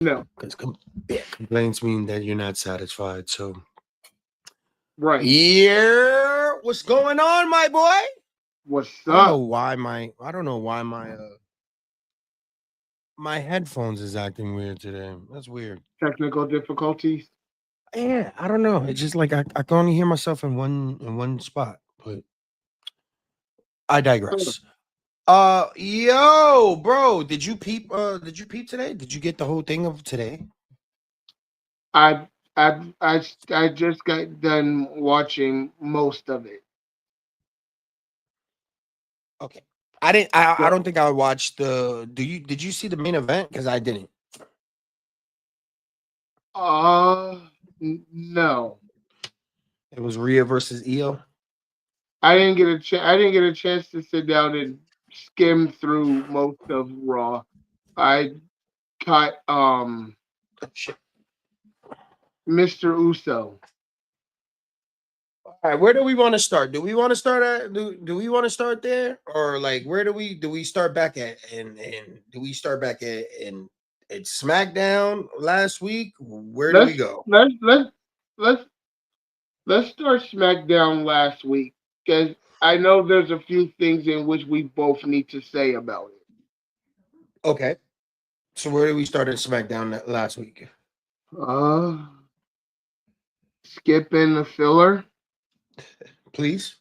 No. Because complaints mean that you're not satisfied. So, Right. yeah, what's going on, my boy? What's I don't know up? why my headphones is acting weird today. That's weird. Technical difficulties. Yeah, I don't know. It's just like I can only hear myself in one spot. But I Oh, digress. Yo, bro, did you peep today? Did you get the whole thing of today? I I just got done watching most of it. Okay. I didn't I So, don't think I watched the did you see the main event? Because I didn't. uh, no, It was Rhea versus Io. I didn't get a chance. I didn't get a chance to sit down and skim through most of Raw. I caught Oh, shit. Mr. Uso. All right, where do we want to start? Do we want to start at do we want to start there, or like where do we start back at, and do we start back at SmackDown last week? Where do we Let's go? let's let's let's let's start SmackDown last week because I know there's a few things in which we both need to say about it. Okay. So where do we start at SmackDown last week? Uh, skipping the filler. Please.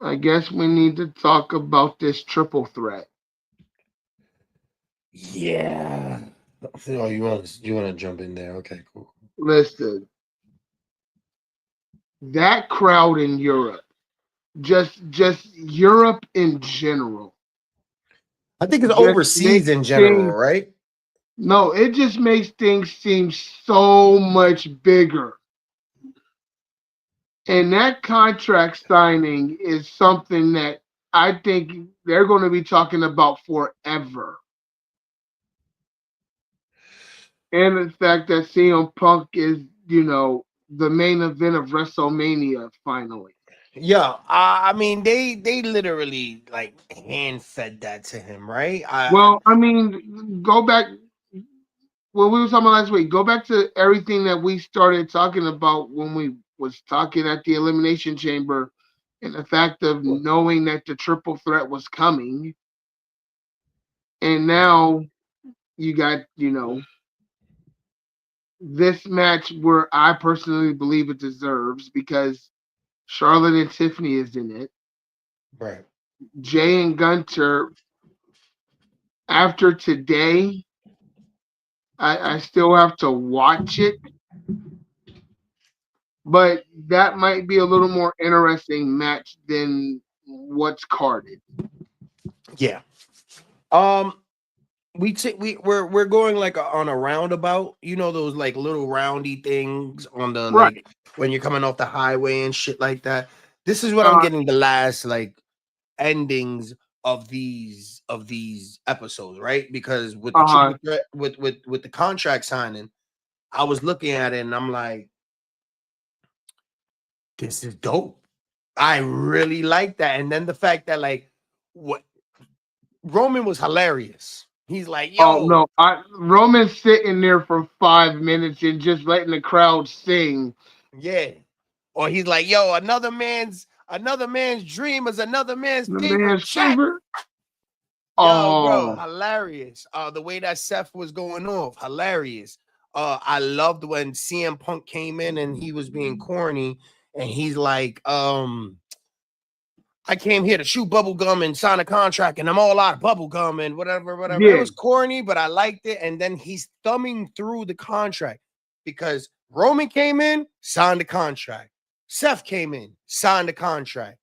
I guess we need to talk about this triple threat. Yeah. Oh, you want to jump in there? Okay, cool. Listen, that crowd in Europe, just Europe in general, I think it's just overseas makes in general, things right? no, it just makes things seem so much bigger. And that contract signing is something that I think they're going to be talking about forever. And the fact that CM Punk is, the main event of WrestleMania finally. Yeah, I mean they literally like hand fed that to him, right? Well, I mean, go back when we were talking about last week. Go back to everything that we started talking about when we was talking at the Elimination Chamber, and the fact of knowing that the triple threat was coming, and now you got this match where I personally believe it deserves because Charlotte and Tiffany is in it. Right. Jay and Gunter, after today, I still have to watch it, but that might be a little more interesting match than what's carded. Yeah. Um, we're going like on a roundabout. You know those like little roundy things on the Right. like when you're coming off the highway and shit like that. This is what I'm Uh getting the last like endings of these episodes, right? Because with the huh. triple threat with the contract signing, I was looking at it and I'm like, this is dope. I really like that. And then the fact that like what Roman was hilarious. He's like, Oh yo, no, Roman's sitting there for 5 minutes and just letting the crowd sing. yeah. Or he's like, yo, another man's dream is another man's The favorite man's check. favorite. Yo, bro, Oh, hilarious. The way that Seth was going off, hilarious. I loved when CM Punk came in and he was being corny, and he's like, I came here to chew bubble gum and sign a contract, and I'm all out of bubble gum and whatever, whatever. It yeah. was corny, but I liked it. And then he's thumbing through the contract because Roman came in, signed the contract. Seth came in, signed the contract.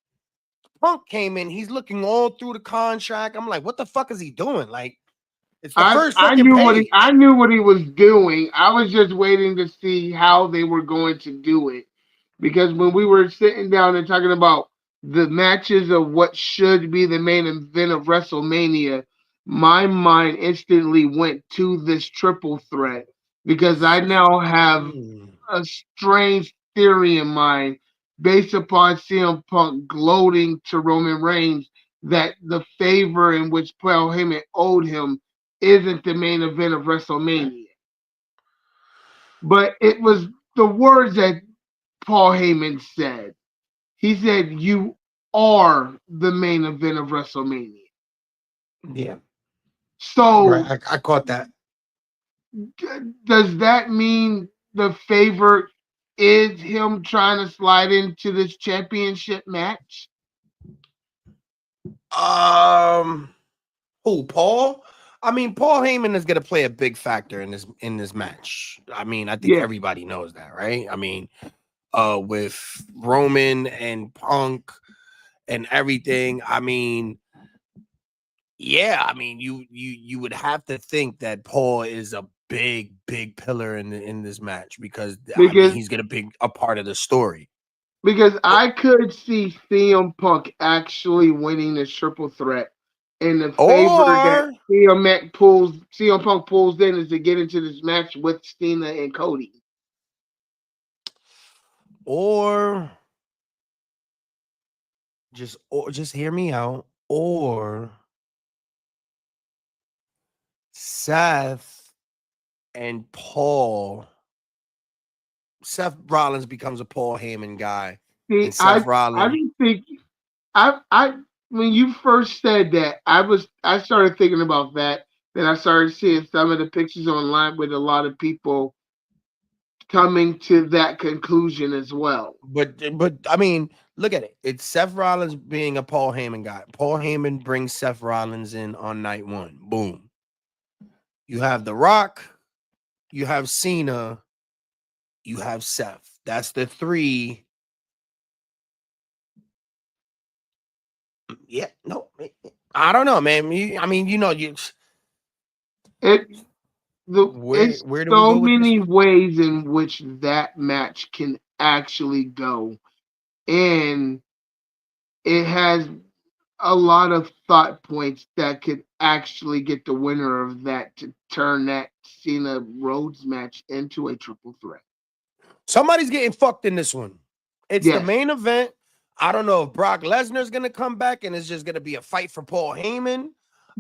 Punk came in, he's looking all through the contract. I'm like, what the fuck is he doing? Like, it's the first I fucking knew what he page. was doing. I was just waiting to see how they were going to do it because when we were sitting down and talking about the matches of what should be the main event of WrestleMania, my mind instantly went to this triple threat because I now have Hmm. a strange theory in mind based upon CM Punk gloating to Roman Reigns that the favor in which Paul Heyman owed him isn't the main event of WrestleMania. But it was the words that Paul Heyman said. He said, "You are the main event of WrestleMania." Yeah, right. So, I caught that. does that mean the favorite is him trying to slide into this championship match? Um, who, Paul? I mean, Paul Heyman is gonna play a big factor in this match. I mean, I think Yeah, everybody knows that, right? I mean, with Roman and Punk and everything. I mean, yeah, I mean, you would have to think that Paul is a big pillar in this match because I mean because he's gonna be a part of the story. I could see CM Punk actually winning the triple threat, and the favor that Or CM Punk pulls in is to get into this match with Cena and Cody. or just hear me out. Or Seth and Paul. Seth Rollins becomes a Paul Heyman guy, See, and Seth I Rollins. didn't think I when you first said that, I started thinking about that. Then I started seeing some of the pictures online with a lot of people coming to that conclusion as well. But I mean, look at it. It's Seth Rollins being a Paul Heyman guy. Paul Heyman brings Seth Rollins in on night one. Boom. You have The Rock, you have Cena, you have Seth. That's the three. Yeah, no, I don't know, man. I mean, you know, It it's where do we so go with this many one? ways in which that match can actually go, and it has a lot of thought points that could actually get the winner of that to turn that Cena Rhodes match into a triple threat. Somebody's getting fucked in this one. It's the Yes, main event. I don't know if Brock Lesnar's gonna come back and it's just gonna be a fight for Paul Heyman.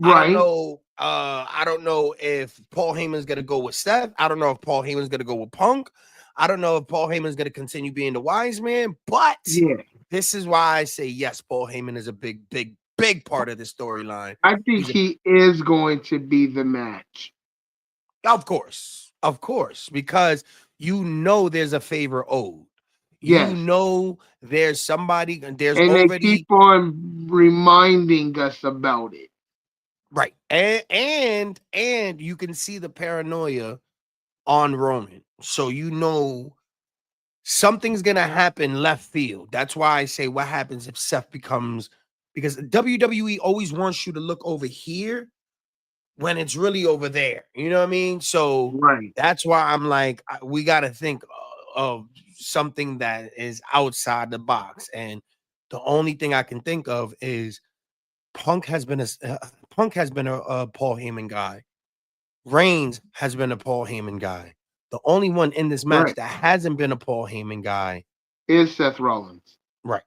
I don't right. know. I don't know if Paul Heyman's gonna go with Seth. I don't know if Paul Heyman's gonna go with Punk. I don't know if Paul Heyman's gonna continue being the wise man. But Yeah, this is why I say yes. Paul Heyman is a big part of the storyline. I think He's a he is going to be the match. Of course, because you know there's a favor owed. You Yes, know there's somebody, there's and they keep already on reminding us about it. right, and you can see the paranoia on Roman, so you know something's gonna happen left field. That's why I say what happens if Seth becomes because WWE always wants you to look over here when it's really over there. You know what I mean? So Right. that's why I'm like, we got to think of something that is outside the box. And the only thing I can think of is Punk has been a Paul Heyman guy. Reigns has been a Paul Heyman guy. The only one in this match Right. that hasn't been a Paul Heyman guy, Is Seth Rollins. right?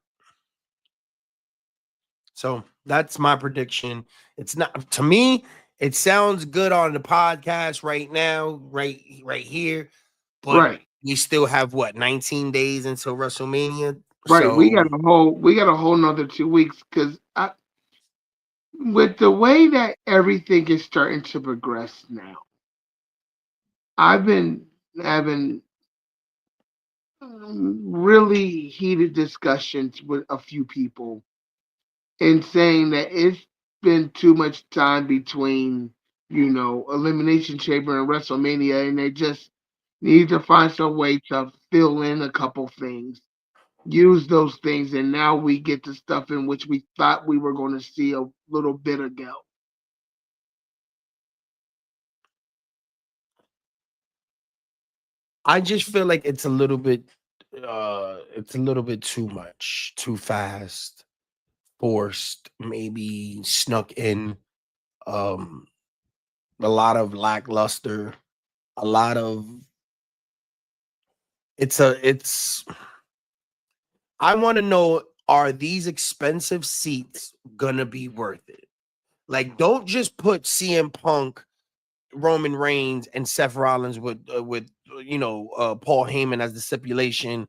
So that's my prediction. It's not to me. It sounds good on the podcast right now, right here. But Right. we still have what 19 days until WrestleMania. Right. So We got a whole nother 2 weeks because with the way that everything is starting to progress now, I've been having really heated discussions with a few people and saying that it's been too much time between, Elimination Chamber and WrestleMania, and they just need to find some way to fill in a couple things, use those things, and now we get the stuff in which we thought we were going to see a little bit ago. I just feel like it's a little bit too much, too fast, forced, maybe snuck in. Um a lot of lackluster, a lot of it's I want to know, are these expensive seats gonna be worth it? Like, don't just put CM Punk. Roman Reigns and Seth Rollins with Paul Heyman as the stipulation,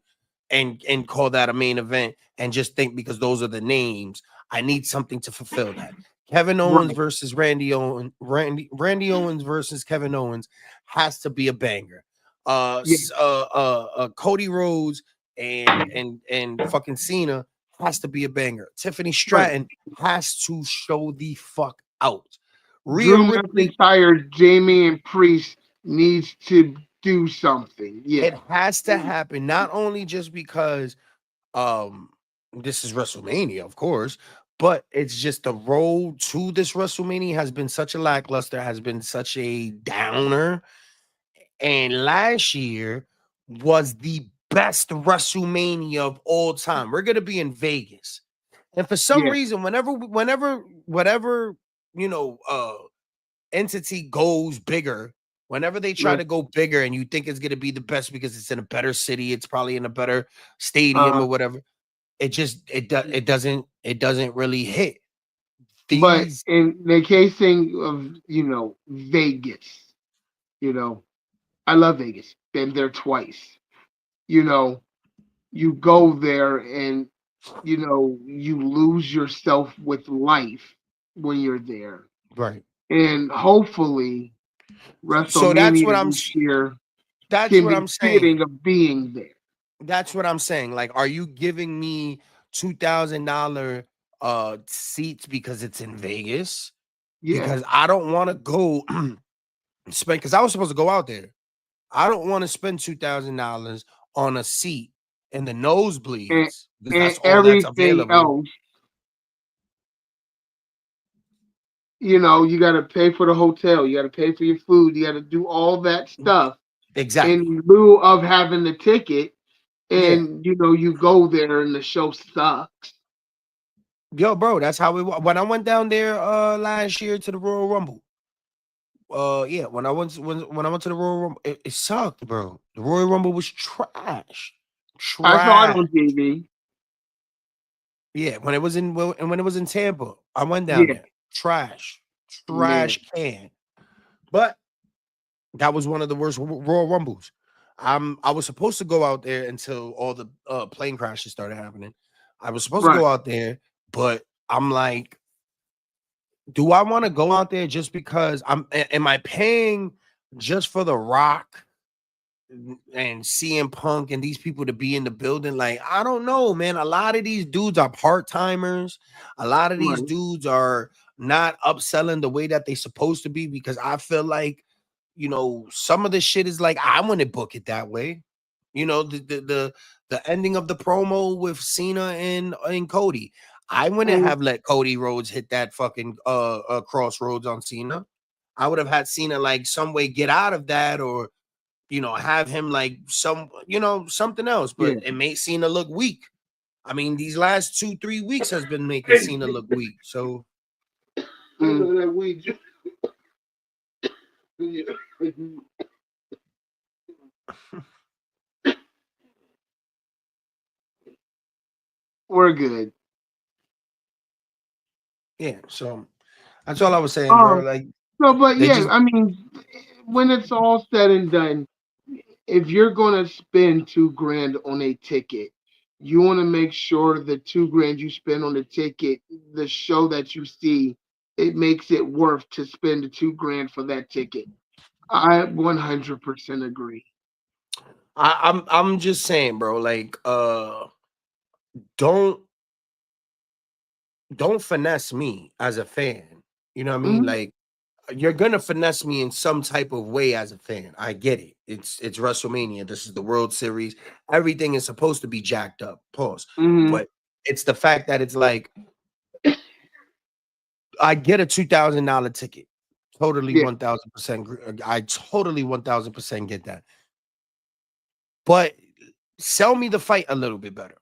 and call that a main event, and just think because those are the names, I need something to fulfill that. Kevin Owens Right. versus Randy Owens versus Kevin Owens has to be a banger. Yeah. Cody Rhodes and fucking Cena has to be a banger. Tiffany Right. Stratton has to show the fuck out. Rhea Drew Ripley, McIntyre, Jamie, and Priest needs to do something. it Yeah. has to happen, not only just because um this is WrestleMania, of course, but it's just the road to this WrestleMania has been such a lackluster, has been such a downer. And last year was the best WrestleMania of all time. We're gonna be in Vegas. And for some Yeah. reason, whatever, you know, uh entity goes bigger, whenever they try Right. to go bigger and you think it's going to be the best because it's in a better city, it's probably in a better stadium Uh, or whatever, it doesn't really hit but these. in the casing of, Vegas, you know, I love Vegas. Been there twice. You know, you go there and, you lose yourself with life when you're there. Right. And hopefully So that's what WrestleMania I'm this year that's can what be I'm saying. fitting of being there. That's what I'm saying. Like, are you giving me $2,000 seats because it's in Vegas? Yeah. Because I don't want to go spend, because I was supposed to go out there. I don't want to spend $2,000 on a seat in the And nosebleeds because and that's all that's everything available. else, you got to pay for the hotel, you got to pay for your food, you got to do all that stuff Exactly. in lieu of having the ticket. Yeah. And you go there and the show sucks. Yo, bro, that's how when I went down there last year to the Royal Rumble. Yeah, when I went to the Royal Rumble, it sucked, bro. The Royal Rumble was trash. I saw it Trash. on TV. Yeah, when it was in Tampa, I went down Yeah. there. Trash. Trash Man. can. But that was one of the worst Royal Rumbles. I was supposed to go out there until all the plane crashes started happening. I was supposed to Right. go out there, but I'm like, do I want to go out there just because am I paying just for The Rock and CM Punk and these people to be in the building? Like, I don't know, man. A lot of these dudes are part-timers. A lot of these Right. dudes are not upselling the way that they supposed to be, because I feel like, some of the shit is like, I wouldn't book it that way. The ending of the promo with Cena and Cody. I wouldn't Mm, have let Cody Rhodes hit that fucking crossroads on Cena. I would have had Cena like some way get out of that, or have him like something else, but yeah. it made Cena look weak. I mean, these last 2-3 weeks has been making Cena look weak. So Mm. We're good. yeah, so that's all I was saying, bro. Um. Like, So, but they yeah, just I mean, when it's all said and done, if you're gonna spend 2 grand on a ticket, you want to make sure the 2 grand you spend on the ticket, the show that you see, it makes it worth to spend the 2 grand for that ticket. I 100% agree. I'm just saying, bro. Like, don't don't finesse me as a fan. You know what I mean? Mhm. Like, you're gonna finesse me in some type of way as a fan. I get it. It's WrestleMania. This is the World Series. Everything is supposed to be jacked up. Pause. Mhm. But it's the fact that it's like, I get a $2,000 ticket. Totally Yeah. 1,000%. I totally 1,000% get that. But sell me the fight a little bit better.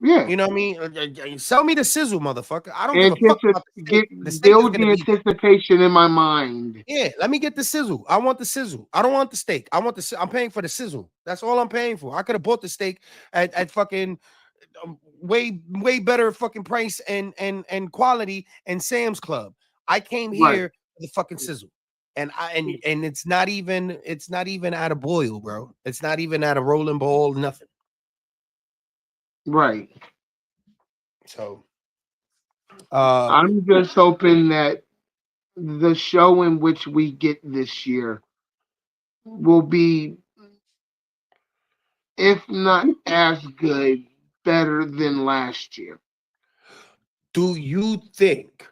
Yeah. You know what I mean? Sell me the sizzle, motherfucker. I don't give a fuck about the steak. Get The steak is build gonna the be there. anticipation in my mind. Yeah, let me get the sizzle. I want the sizzle. I don't want the steak. I want I'm paying for the sizzle. That's all I'm paying for. I could have bought the steak at fucking way better fucking price and quality and Sam's Club. I came Right. here for the fucking sizzle. And it's not even at a boil, bro. It's not even at a rolling ball, nothing. Right. So I'm just hoping that the show in which we get this year will be, if not as good, better than last year. do you think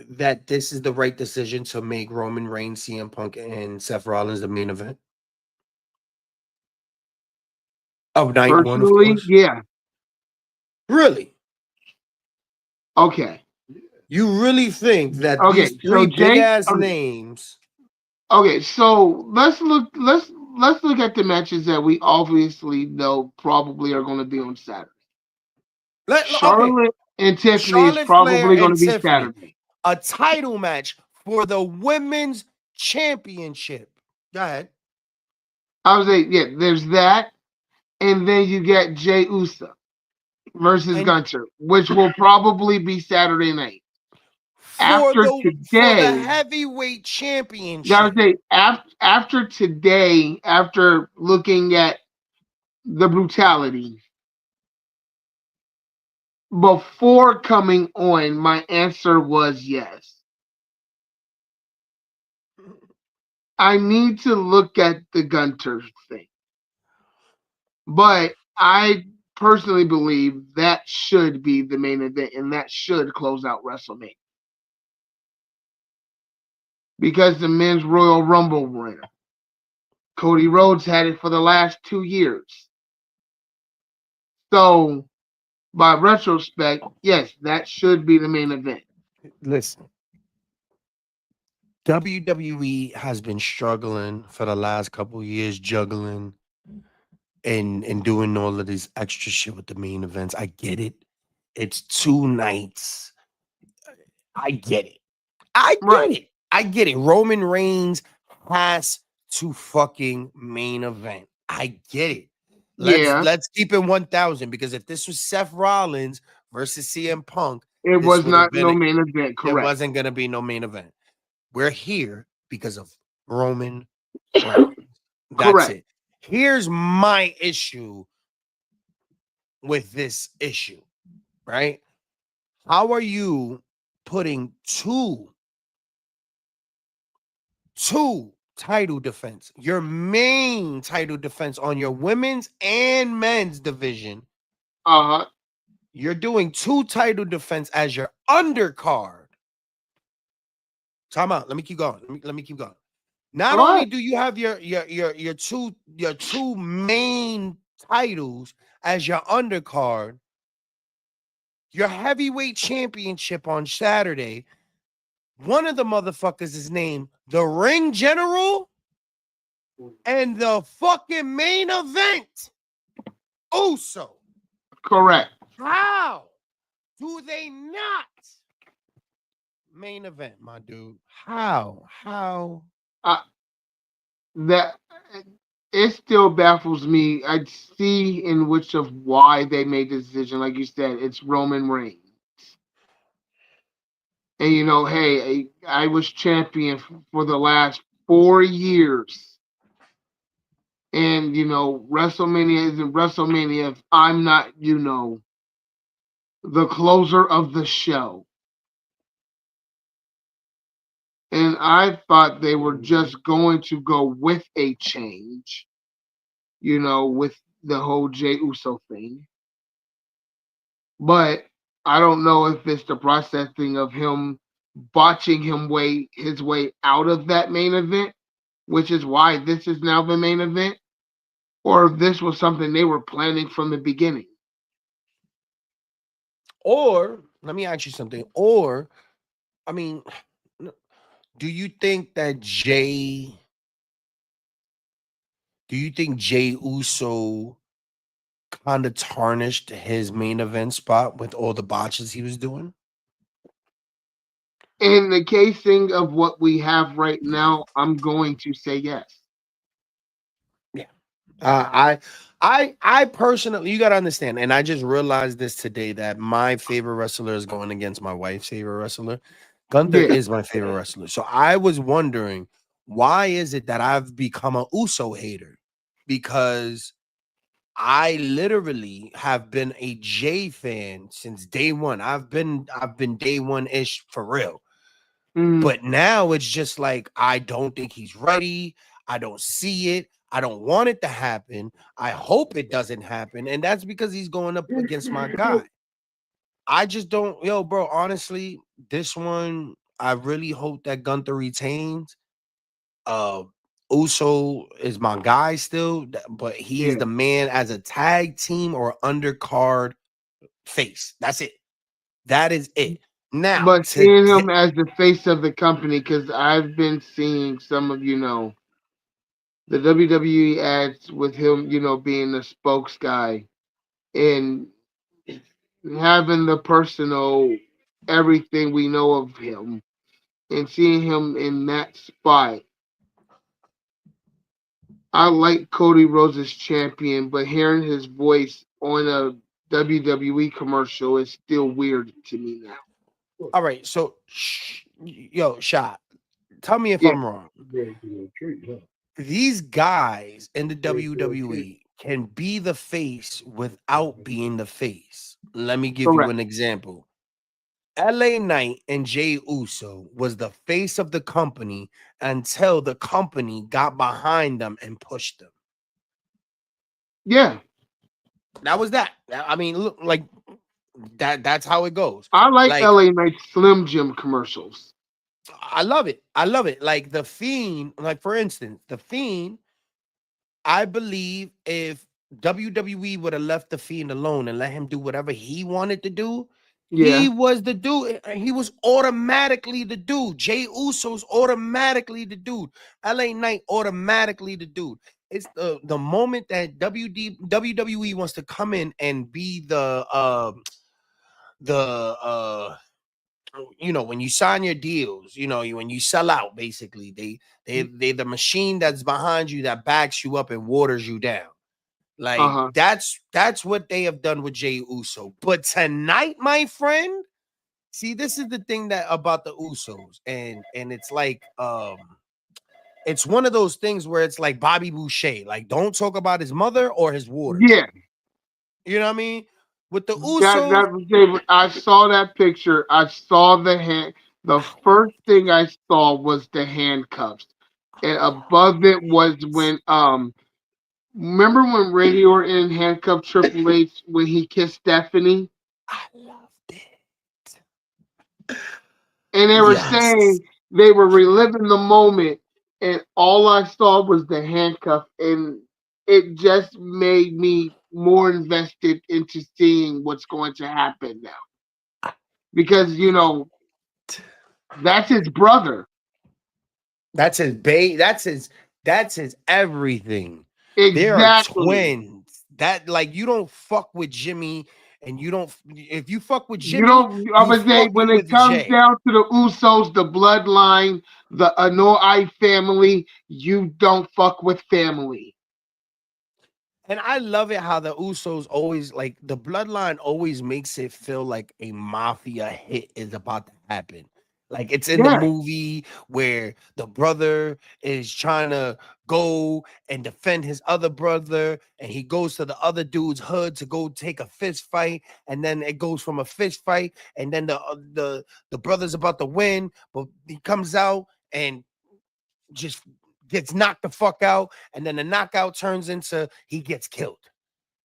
that this is the right decision to make Roman Reigns, CM Punk, and Seth Rollins the main event of night one, of Personally, course? yeah. Really? Okay. You really think that Okay. these So three big Jake. ass Okay. names? Okay. So let's look at the matches that we obviously know probably are going to be on Saturday. Okay, Charlotte and Tiffany is Charlotte Flair probably going and to be Tiffany, Saturday. a title match for the women's championship. Go ahead. I was like, yeah. There's that, and then you get Jay Uso versus And Gunter, which will probably be Saturday night. for After the today, heavyweight gotta championship. say, after today, after looking at the brutality, before coming on, my answer was yes. I need to look at the Gunter thing, but I personally believe that should be the main event and that should close out WrestleMania because the men's Royal Rumble winner, Cody Rhodes, had it for the last 2 years. So, by retrospect, yes, that should be the main event. Listen, WWE has been struggling for the last couple of years, juggling and doing all of this extra shit with the main events. I get it. It's 2 nights. I get it. I Right. get it. I get it. Roman Reigns has to fucking main event. I get it. Yeah, Let's keep it 1000, because if this was Seth Rollins versus CM Punk, it this was would have not been no main event, there correct. wasn't going to be no main event. We're here because of Roman Reigns. That's Correct. it. Here's my issue with this issue, right? How are you putting two title defense, your main title defense on your women's and men's division? Uh-huh. You're doing two title defense as your undercard. Time out. Let me keep going. Let me keep going. Not All only right. do you have your two main titles as your undercard, your heavyweight championship on Saturday, one of the motherfuckers is named the Ring General, and the fucking main event, Uso. Correct. How do they not main event, my dude? How? How? Uh, that it still baffles me. I see in which of why they made the decision. Like you said, it's Roman Reigns. And hey, I was champion for the last 4 years. And WrestleMania isn't WrestleMania if I'm not, the closer of the show. And I thought they were just going to go with a change, with the whole Jey Uso thing. But I don't know if it's the processing of him botching his way out of that main event, which is why this is now the main event, or if this was something they were planning from the beginning. Or let me ask you something. Or, I mean, do you think that Jay Uso kind of tarnished his main event spot with all the botches he was doing? In the casing of what we have right now, I'm going to say yes. Yeah. I personally, you gotta understand, and I just realized this today, that my favorite wrestler is going against my wife's favorite wrestler. Gunther Yeah. is my favorite wrestler. So I was wondering, why is it that I've become a Uso hater? Because I literally have been a Jay fan since day one. I've been day one ish for real. Mm, But now it's just like I don't think he's ready. I don't see it. I don't want it to happen. I hope it doesn't happen. And that's because he's going up against my guy. I just don't, yo, bro. Honestly, this one, I really hope that Gunther retains. Uh Uso is my guy still, but he's yeah. the man as a tag team or undercard face. That's it. That is it. Now, But seeing him as the face of the company, because I've been seeing some of, the WWE ads with him, being the spokes guy and having the personal everything we know of him and seeing him in that spot. I like Cody Rhodes as champion, but hearing his voice on a WWE commercial is still weird to me now. all right, so yo, shot. Tell me if Yeah, I'm wrong. These guys in the WWE can be the face without being the face. Let me give you correct. an example. LA Knight and Jay Uso was the face of the company until the company got behind them and pushed them. Yeah, That was that. I mean, look, like that's how it goes. I like Like, LA Knight Slim Jim commercials. I love it. I love it. Like the Fiend, like for instance, the Fiend, I believe if WWE would have left the Fiend alone and let him do whatever he wanted to do, he Yeah, was the dude. He was automatically the dude. Jay Uso's automatically the dude. LA Knight automatically the dude. It's the moment that WWE wants to come in and be the when you sign your deals, when you sell out, basically they the machine that's behind you that backs you up and waters you down. uh Like huh. that's what they have done with Jay Uso. But tonight, my friend, see, this is the thing that about the Usos, and it's like it's one of those things where it's like Bobby Boucher, like don't talk about his mother or his waters. Yeah, You know what I mean? With the that Usos, was David. I saw that picture. I saw the hand. The first thing I saw was the handcuffs, and above it was when remember when Randy Orton handcuffed Triple H when he kissed Stephanie? I loved it. And they were Yes. saying they were reliving the moment, and all I saw was the handcuff, and it just made me more invested into seeing what's going to happen now because that's his brother. That's his bait. That's his everything. They are Exactly. twins. That like you don't fuck with Jimmy and you don't if you fuck with You Jimmy, don't. I you would say when fucking it with comes Jay. down to the Usos, the bloodline, the Anoa'i family, you don't fuck with family. And I love it how the Usos always like the bloodline always makes it feel like a mafia hit is about to happen. Like it's in the Yeah, movie where the brother is trying to go and defend his other brother, and he goes to the other dude's hood to go take a fist fight, and then it goes from a fist fight, and then the brother's about to win, but he comes out and just gets knocked the fuck out, and then the knockout turns into he gets killed,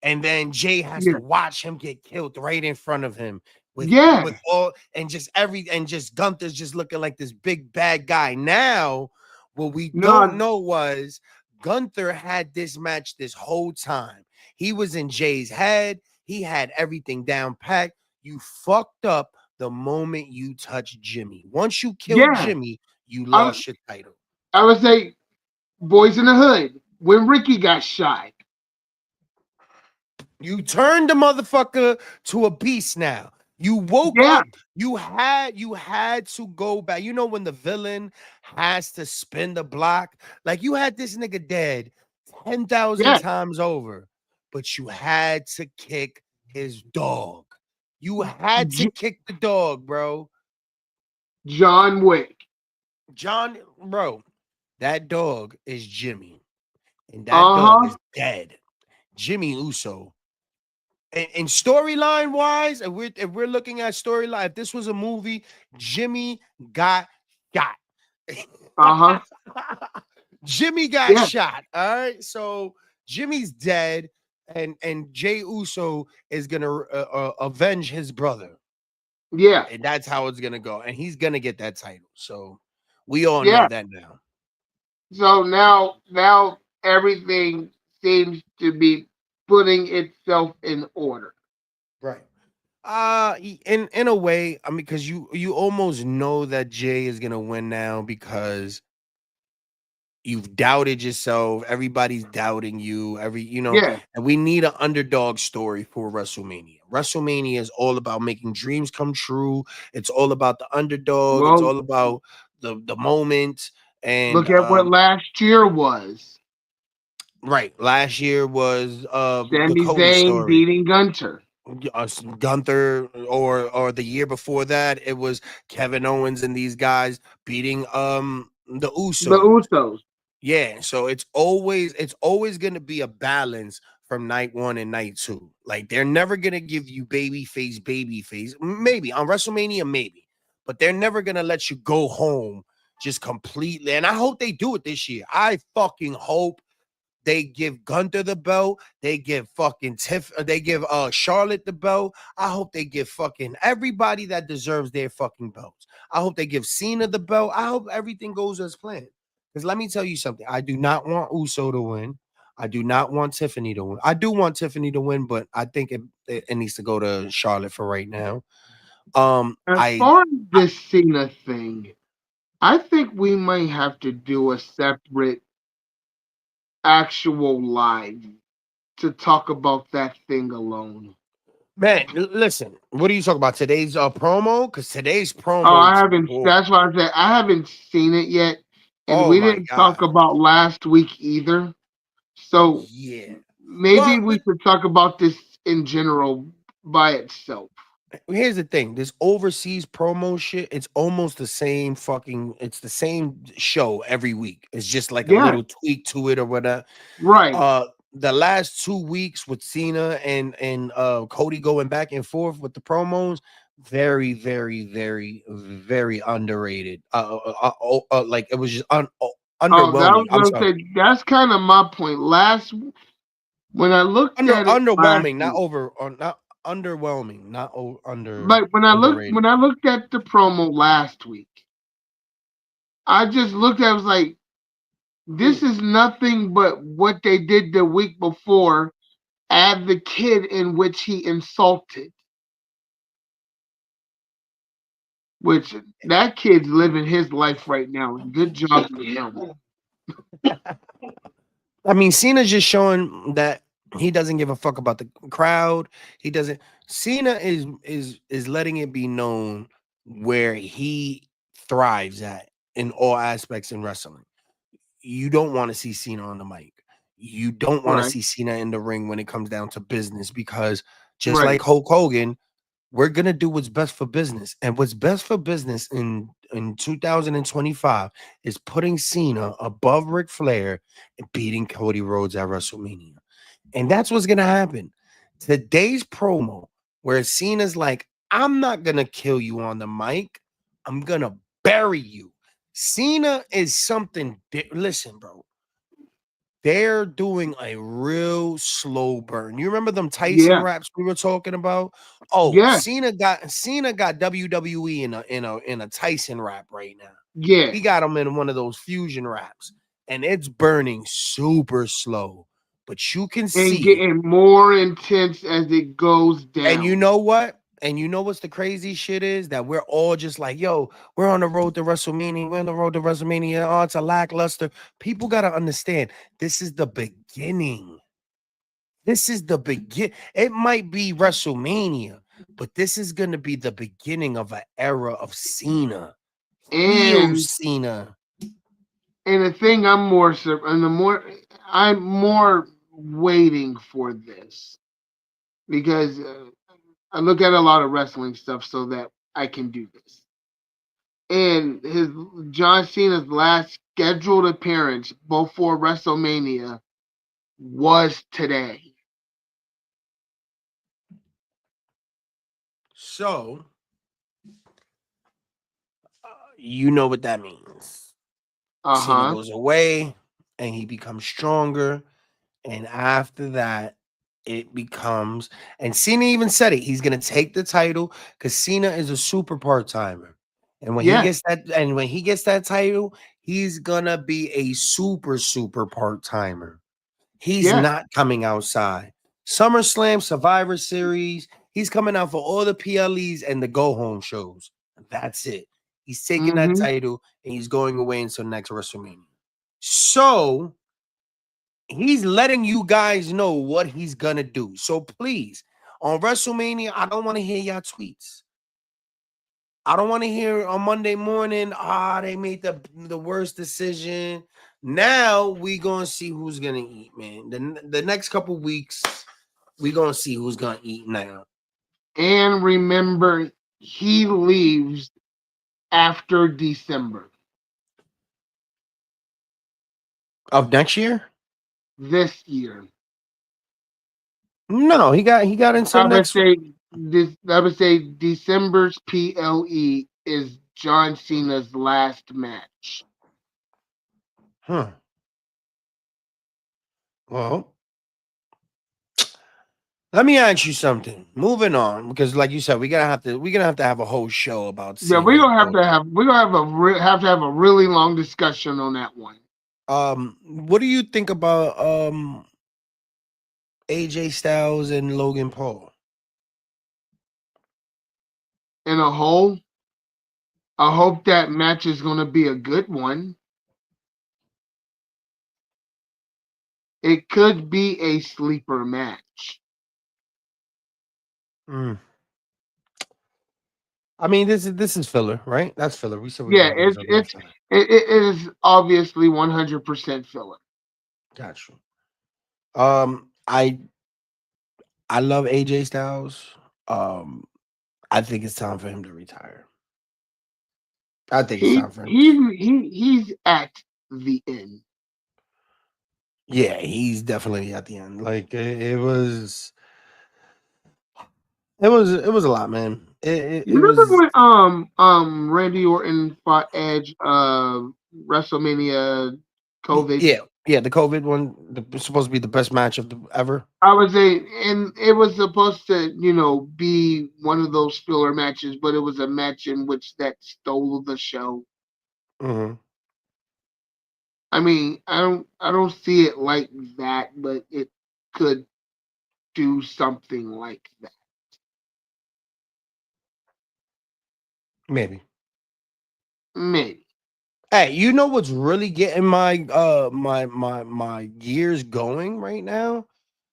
and then Jay has to yeah, watch him get killed right in front of him yeah. with all and just Gunther's just looking like this big bad guy. Now, what we don't No, know was Gunther had this match this whole time. He was in Jay's head. He had everything down packed. You fucked up the moment you touched Jimmy. Once you killed yeah. Jimmy, you I, lost your title. I would say Boys in the Hood when Ricky got shot. You turned the motherfucker to a beast now. You woke Yeah, up, you had to go back. You know when the villain has to spin the block? Like you had this nigga dead 10,000 yeah. times over, but you had to kick his dog. You had to J- kick the dog, bro. John Wick. John, bro, that dog is Jimmy, and that Uh dog huh. is dead. Jimmy Uso. And storyline wise, if we're looking at storyline, if this was a movie, Jimmy got shot. Uh huh. Jimmy got Yeah. shot. All right, so Jimmy's dead, and Jay Uso is gonna avenge his brother, Yeah. and that's how it's gonna go. And he's gonna get that title. So we all know Yeah. that now. So now everything seems to be putting itself in order. Right. In a way, I mean, because you almost know that Jay is gonna win now because you've doubted yourself. Everybody's doubting you. Yeah. And we need an underdog story for WrestleMania. WrestleMania is all about making dreams come true. It's all about the underdog. It's Well, all about the moment. And look at what last year was. right, last year was the Sami Cody Zayn story. beating Gunter. Gunther, or the year before that, it was Kevin Owens and these guys beating the The Usos. Usos. Yeah, so it's always going to be a balance from night 1 and night 2. Like they're never going to give you baby face. Maybe on WrestleMania maybe. But they're never going to let you go home just completely. And I hope they do it this year. I fucking hope they give Gunther the belt. They give fucking Tiff. They give Charlotte the belt. I hope they give fucking everybody that deserves their fucking belts. I hope they give Cena the belt. I hope everything goes as planned. Because let me tell you something. I do not want Uso to win. I do not want Tiffany to win. I do want Tiffany to win, but I think it needs to go to Charlotte for right now. As I far as this Cena thing, I think we might have to do a separate actual live to talk about that thing alone. man, listen. What are you talking about? Today's promo? Because today's Oh, promo. I haven't. That's why I said I haven't seen it yet, and Oh we my didn't talk god. about last week either. So Yeah. maybe Well, we should talk about this in general by itself. here's the thing. This overseas promo shit, it's almost the same fucking it's the same show every week. It's just like a Yeah, little tweak to it or whatever. right. The last 2 weeks with Cena and Cody going back and forth with the promos, very, very, very, very underrated. Like it was just Oh, that underwhelming. was I'm gonna sorry. say that's kind of my point. When I looked at it last Underwhelming, not week, over or not underwhelming, not like underrated. when I looked at the promo last week, I just looked at it, was like, this Mm. is nothing but what they did the week before. Add the kid in which he insulted, which that kid's living his life right now. Good job to him. I mean, Cena's just showing that he doesn't give a fuck about the crowd. He doesn't. Cena is letting it be known where he thrives at in all aspects in wrestling. You don't want to see Cena on the mic. You don't want to Right, see Cena in the ring when it comes down to business because just right. like Hulk Hogan, we're gonna do what's best for business. And what's best for business in 2025 is putting Cena above Ric Flair and beating Cody Rhodes at WrestleMania. And that's what's gonna happen. Today's promo, where Cena's like, I'm not gonna kill you on the mic, I'm gonna bury you. Cena is something. Listen, bro. They're doing a real slow burn. You remember them Tyson Yeah, raps we were talking about? Oh, yeah, Cena got WWE in a Tyson rap right now. yeah. He got him in one of those fusion raps, and it's burning super slow. But you can And see, getting more intense as it goes and you down. know what? And you know what's the crazy shit is that we're all just like, yo, we're on the road to WrestleMania. We're on the road to WrestleMania. Oh, it's a lackluster. People gotta understand this is the beginning. This is the begin. It might be WrestleMania, but this is going to be the beginning of an era of Cena, heel And Cena. the thing and the more I'm more waiting for this because I look at a lot of wrestling stuff so that I can do this. and his John Cena's last scheduled appearance before WrestleMania was today. So you know what that means. Uh Cena huh. goes away and he becomes stronger. And after that, it becomes, and Cena even said it, he's gonna take the title because Cena is a super part-timer. And Yeah. when he gets that title, he's gonna be a super part-timer. He's Yeah. not coming outside. SummerSlam, Survivor Series, he's coming out for all the PLEs and the go home shows. That's it. He's taking that Mm-hmm. title and he's going away until next WrestleMania. So he's letting you guys know what he's gonna do. So please, on WrestleMania, I don't want to hear y'all tweets. I don't want to hear on Monday morning, they made the worst decision. Now we gonna see who's gonna eat, man. The next couple weeks, we gonna see who's gonna eat now. And remember, he leaves after December Of next year? this year. No, he got until I would next. say this. I would say December's PLE is John Cena's last match. Huh. Well, let me ask you something. Moving on, because like you said, we're gonna have to have a whole show about Yeah, Cena and Cody. we're gonna have have to have a really long discussion on that one. What do you think about AJ Styles and Logan Paul? In a whole, I hope that match is gonna be a good one. It could be a sleeper match. Mm. I mean, this is filler, right? That's filler. We said we Yeah, weren't gonna talk about filler. it is obviously 100% filler. Got you. Um, I I love AJ Styles. Um, I think it's time for him to retire. I think it's time for him. He's at the end. Yeah, he's definitely at the end. Like it was a lot, man. It You remember was when Randy Orton fought Edge WrestleMania COVID? yeah, the COVID one, supposed to be the best match of the ever. I was saying, and it was supposed to, be one of those filler matches, but it was a match in which that stole the show. Hmm. I mean, I don't see it like that, but it could do something like that. Maybe. Maybe. Hey, you know what's really getting my gears going right now?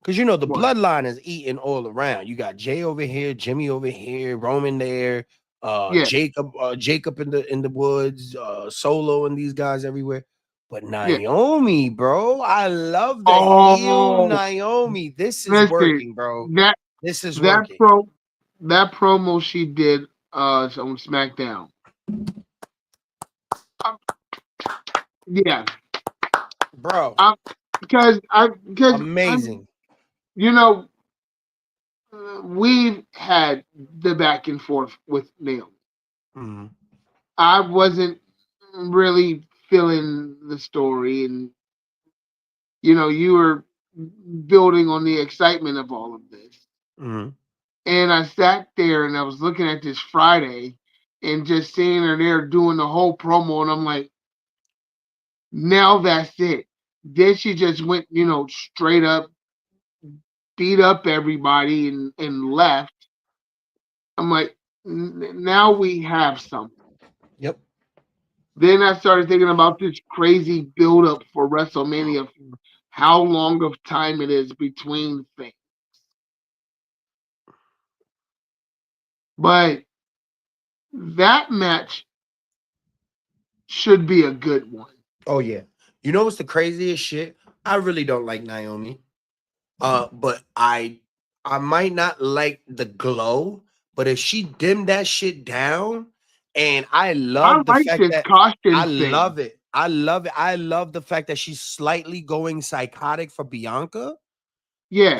Because the What? bloodline is eating all around. You got Jay over here, Jimmy over here, Roman there, Yeah, Jacob in the woods, Solo and these guys everywhere. But yeah. Naomi, bro, I love the heel Oh, Naomi. This is listen, working, bro. that This is that working, pro that promo she did on SmackDown. Um, yeah, bro. because I Amazing. you know we've had the back and forth with Naomi. Mhm. I wasn't really feeling the story, and you were building on the excitement of all of this. Mhm. And I sat there and I was looking at this Friday and just seeing her there doing the whole promo, and I'm like, now that's it. Then she just went, straight up, beat up everybody and left. I'm like, now we have something. Yep. Then I started thinking about this crazy build up for WrestleMania, how long of time it is between things. But that match should be a good one. Oh yeah. You know what's the craziest shit? I really don't like Naomi. But I might not like the glow, but if she dimmed that shit down And I I love the like fact this that I costume thing. love it. I love it. I love the fact that she's slightly going psychotic for Bianca. Yeah,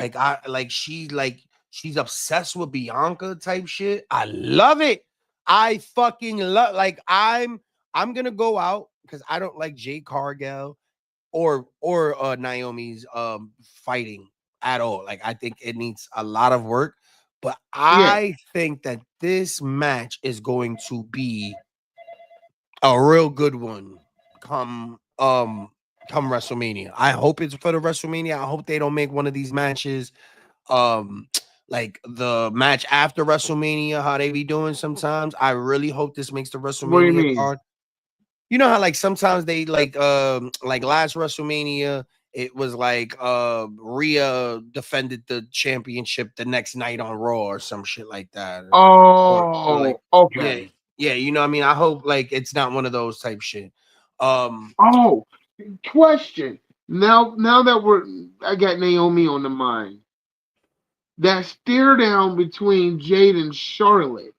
She's obsessed with Bianca type shit. I love it. I fucking love I'm gonna go out because I don't like Jade Cargill or Naomi's fighting at all. Like I think it needs a lot of work, but yeah. I think that this match is going to be a real good one come WrestleMania. I hope it's for the WrestleMania. I hope they don't make one of these matches um like the match after WrestleMania, how they be doing sometimes. I really hope this makes the What do you WrestleMania mean? card. You know how like sometimes they like last WrestleMania, it was like Rhea defended the championship the next night on Raw or some shit like that. Or like Oh, yeah, okay. yeah, you know what I mean? I hope like it's not one of those type shit. Um Oh, question. Now that I got Naomi on the mind. That stare down between Jade and Charlotte.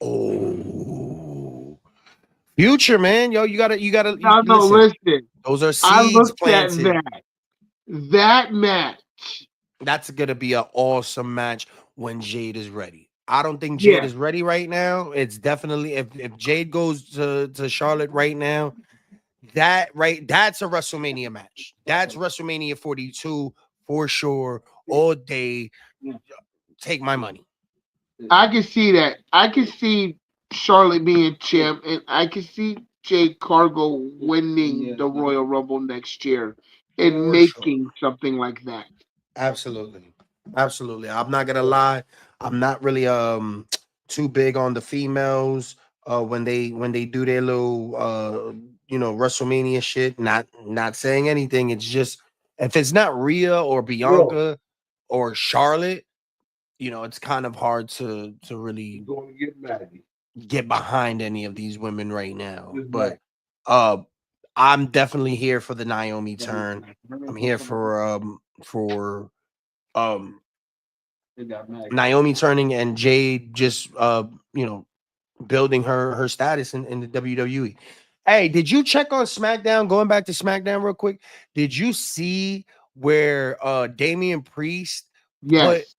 oh Future man, yo, you Now, no, listen. listen. Those are I seeds looked at planted. that match. That's gonna be an awesome match when Jade is ready. I don't think Jade Yeah, is ready right now. It's definitely if Jade goes to Charlotte right now, that's a WrestleMania match. That's WrestleMania 42 for sure. All day. Take my money. I can see that. I can see Charlotte being champ, and I can see Jade Cargo winning the Royal Rumble next year and For sure. making something like that. Absolutely. Absolutely. I'm not gonna lie. I'm not really too big on the females when they do their little WrestleMania shit. Not saying anything. It's just if it's not Rhea or Bianca or Charlotte, it's kind of hard to really get behind any of these women right now. But uh I'm definitely here for the Naomi turn. I'm here for um Naomi turning and Jade just building her status in the WWE. Hey, did you check on SmackDown? Going back to SmackDown real quick, did you see where Damian Priest put Yes,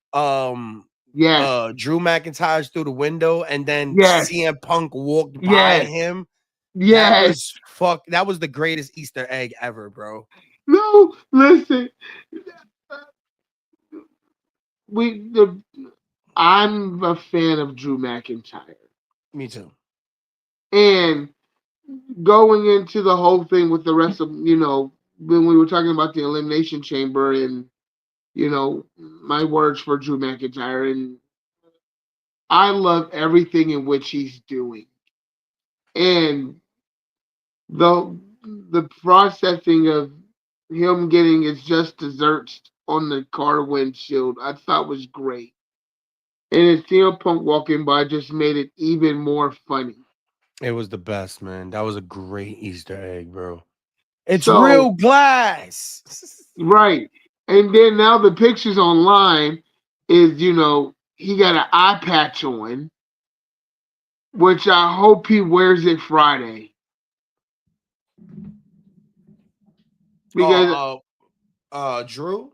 yes, Drew McIntyre through the window and then yes, CM Punk walked by yes, him? yes. That was the greatest Easter egg ever, bro. No, listen. We the I'm a fan of Drew McIntyre, Me too. and going into the whole thing with the rest of when we were talking about the elimination chamber and my words for Drew McIntyre, and I love everything in which he's doing, and the the processing of him getting his just desserts on the car windshield I thought was great, and then CM Punk walking by just made it even more funny. It was the best, man. That was a great Easter egg, bro. It's So real glass. right. And then now the pictures online is, he got an eye patch on, which I hope he wears it Friday. Because Oh, Drew.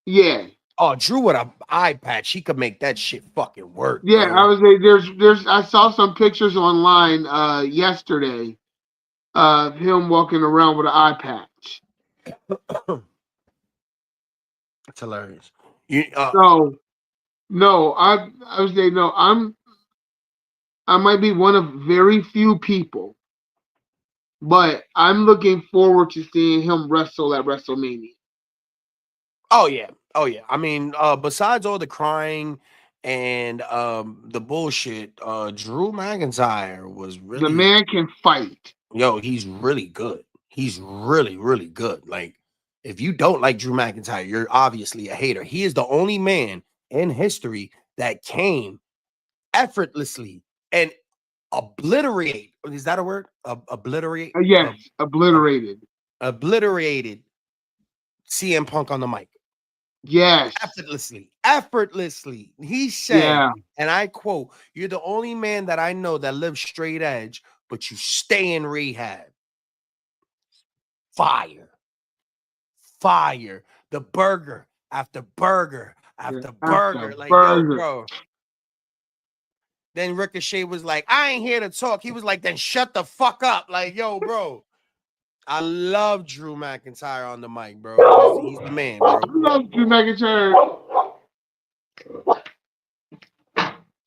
yeah. Oh, Drew with a eye patch. He could make that shit fucking work, Yeah, I bro. was like, there's I saw some pictures online yesterday of him walking around with an eye patch. It's hilarious. You So no, I was saying no, I might be one of very few people, but I'm looking forward to seeing him wrestle at WrestleMania. Oh yeah. Oh yeah. I mean, besides all the crying and the bullshit, Drew McIntyre was The really man can fight. he's really good. He's really, really good. Like, if you don't like Drew McIntyre, you're obviously a hater. He is the only man in history that came effortlessly and obliterate. Is that a word? Obliterate. Yes, obliterated. Obliterated CM Punk on the mic. Yes. Effortlessly. He said, Yeah. and I quote, "You're the only man that I know that lives straight edge, but you stay in rehab." Fire. Fire. The burger after burger Yeah. after After burger. Like, yo, burger. bro. Then Ricochet was like, I ain't here to talk. He was like, then shut the fuck up. Like, yo, bro. I love Drew McIntyre on the mic, bro. He's the man, I bro. love Drew McIntyre.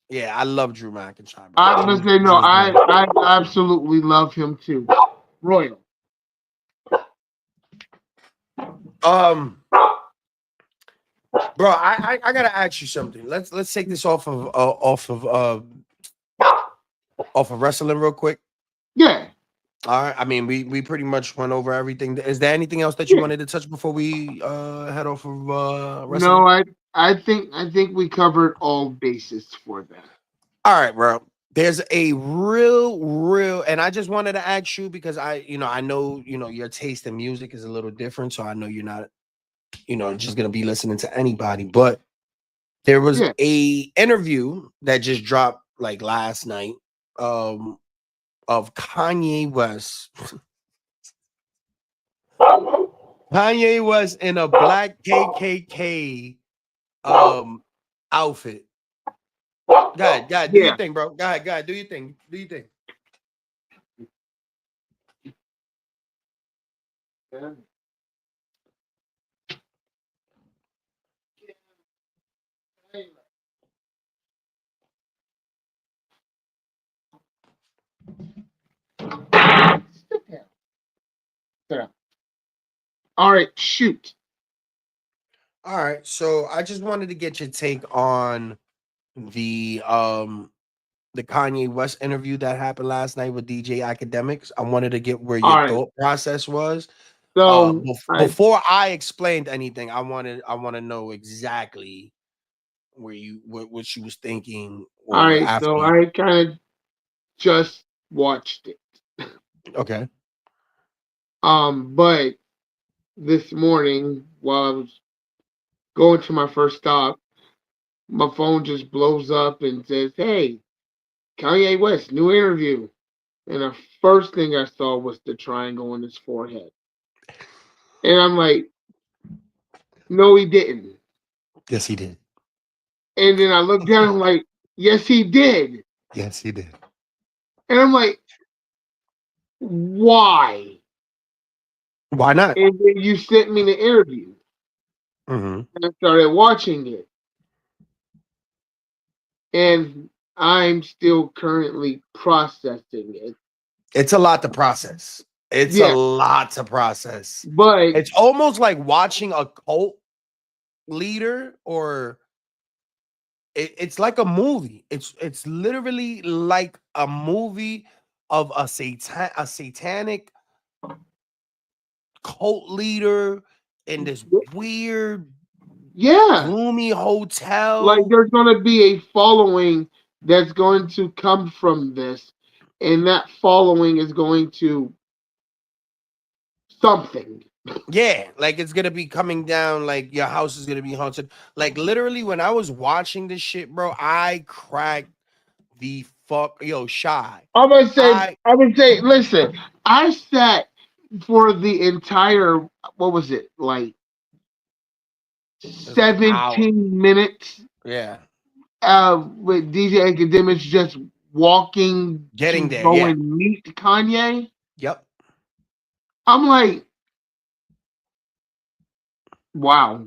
Yeah, I love Drew McIntyre, bro. I'm gonna say no. Drew's man. I absolutely love him too. Royal. Um, bro, I gotta ask you something. Let's take this off of wrestling real quick. Yeah. All right. I mean, we pretty much went over everything. Is there anything else that you Yeah. wanted to touch before we head off of No, wrestling? I think we covered all bases for that. All right, bro. There's a real, and I just wanted to ask you because I know, your taste in music is a little different, so I know you're not, just gonna be listening to anybody. But there was Yeah. a interview that just dropped like last night, um, of Kanye West. Kanye West in a black KKK outfit. Go ahead, do your Yeah. thing, bro. Go ahead, do your thing. Do your thing. Sit down. Sit down. All right. Shoot. All right. So I just wanted to get your take on the Kanye West interview that happened last night with DJ Academics. I wanted to get where your All right. thought process was. So Before I explained anything, I want to know exactly what you was thinking all or right. after So you. I kind of just watched it. Okay. But this morning while I was going to my first stop, my phone just blows up and says, "Hey, Kanye West, new interview." And the first thing I saw was the triangle on his forehead. And I'm like, no, he didn't. Yes, he did. And then I looked down and I'm like, yes, he did. Yes, he did. And I'm like, why? Why not? And then you sent me the interview. Hmm. And I started watching it. And I'm still currently processing it. It's a lot to process. It's a Yeah. lot to process. But It's almost like watching a cult leader, or it's like a movie. It's literally like a movie of a satanic cult leader in this weird, yeah, gloomy like hotel. there's going to be a following that's going to come from this. And that following is going to something. Yeah, like it's gonna be coming down, like your house is gonna be haunted. Like literally, when I was watching this shit, bro, I cracked the fuck shy. I I'm gonna say, listen, I sat for the entire, what was it, like It was like an hour. 17 minutes Yeah, with DJ Academics just walking getting to there. go Yeah. and meet Kanye. Yep. I'm like, wow.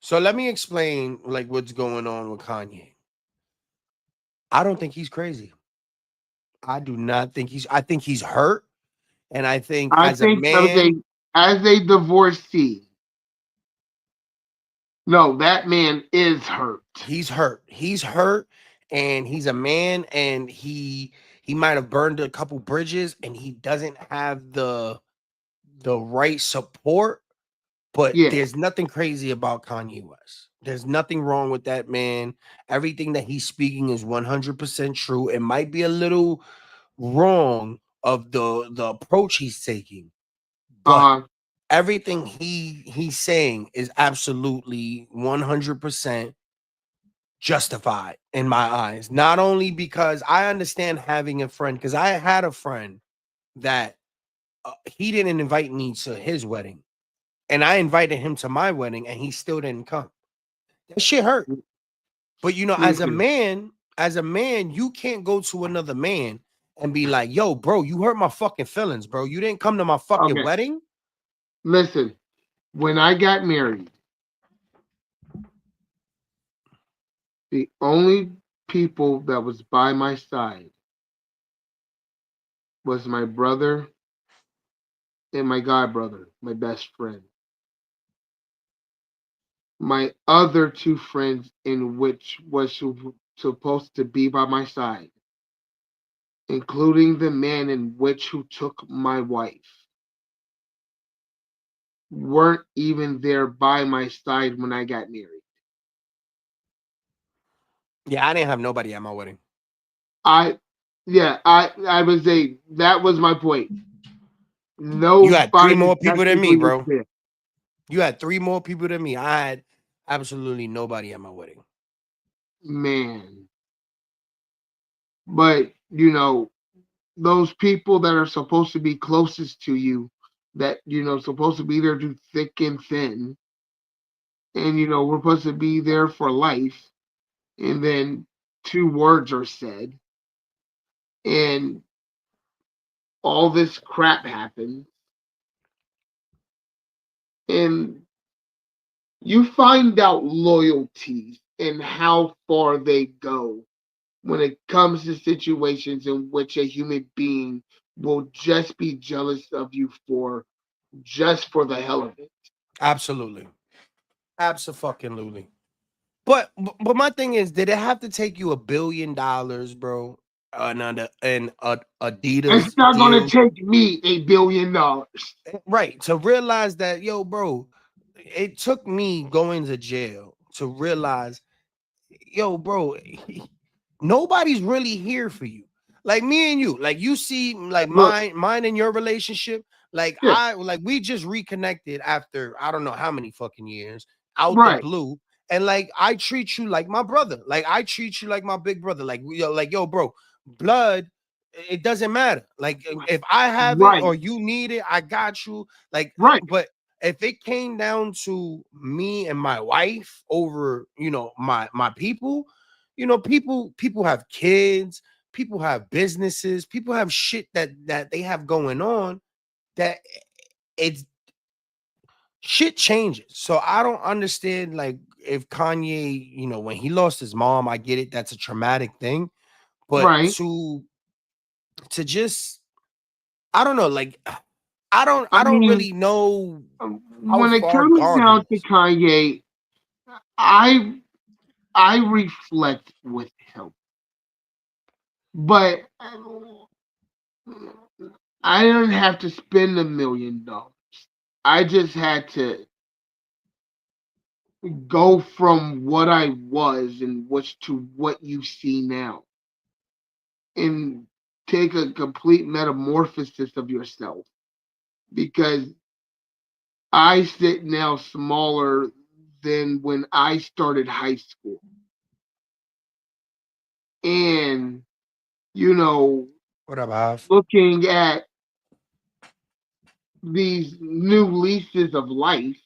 So let me explain like what's going on with Kanye. I don't think he's crazy. I do not think he's. I think he's hurt, and I think I as a think man, as a divorcee, no, that man is hurt. he's hurt. He's hurt, and he's a man, and he might have burned a couple bridges, and he doesn't have the right support. But Yeah. there's nothing crazy about Kanye West. There's nothing wrong with that man. Everything that he's speaking is 100% true. It might be a little wrong of the approach he's taking, but Uh-huh. everything he's saying is absolutely 100% justified in my eyes. Not only because I understand having a friend, because I had a friend that he didn't invite me to his wedding, and I invited him to my wedding, and he still didn't come. That shit hurt. But you know, Mm-mm. as a man, you can't go to another man and be like, "Yo, bro, you hurt my fucking feelings, bro. You didn't come to my fucking Okay, wedding." listen. When I got married, the only people that was by my side was my brother and my god brother, my best friend. My other two friends, in which was supposed to be by my side, including the man in which who took my wife, weren't even there by my side when I got married. Yeah, I didn't have nobody at my wedding. I, yeah, I was that was my point. You had three Nobody more people than me, technically was bro. there, You had three more people than me. I had absolutely nobody at my wedding. man. But those people that are supposed to be closest to you, that supposed to be there through thick and thin, and we're supposed to be there for life, and then two words are said, and all this crap happens, and you find out loyalties and how far they go when it comes to situations in which a human being will just be jealous of you for just for the hell of it. Absolutely. Absolutely. But my thing is, did it have to take you $1 billion, bro? And a Adidas It's not going to deal, take me $1 billion. right? To realize that, yo, bro, it took me going to jail to realize, yo, bro, nobody's really here for you. Like me and you, like you see, like Look, mine and your relationship. yeah, Like we just reconnected after I don't know how many fucking years out the right, blue, and like I treat you like my brother. Like I treat you like my big brother. Like yo, bro, blood. It doesn't matter. Like if I have it right, or you need it, I got you. Like, right, but if it came down to me and my wife over, my people, people have kids, people have businesses, people have shit that they have going on, that it's shit changes. So I don't understand, like, if Kanye, when he lost his mom, I get it, that's a traumatic thing, but right. to just, I don't know, like, I don't I I don't mean, really know how when it far comes gone he down to is. Kanye, I I reflect with him, but I didn't have to spend $1 million. I just had to go from what I was and which to what you see now, and take a complete metamorphosis of yourself, because I sit now smaller than when I started high school. And, you know, What up, Hav? looking at these new leases of life,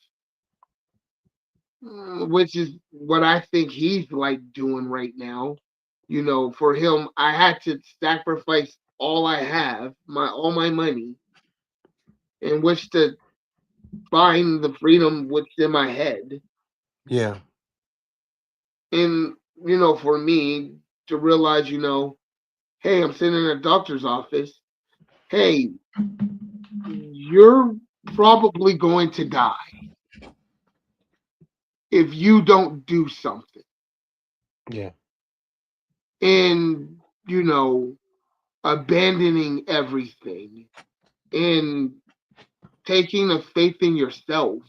which is what I think he's like doing right now. For him, I had to sacrifice all I have, all my money, in which to find the freedom which in my head. Yeah. And, for me to realize, hey, I'm sitting in a doctor's office. Hey, you're probably going to die if you don't do something. Yeah. And, you know, abandoning everything and taking a faith in yourself,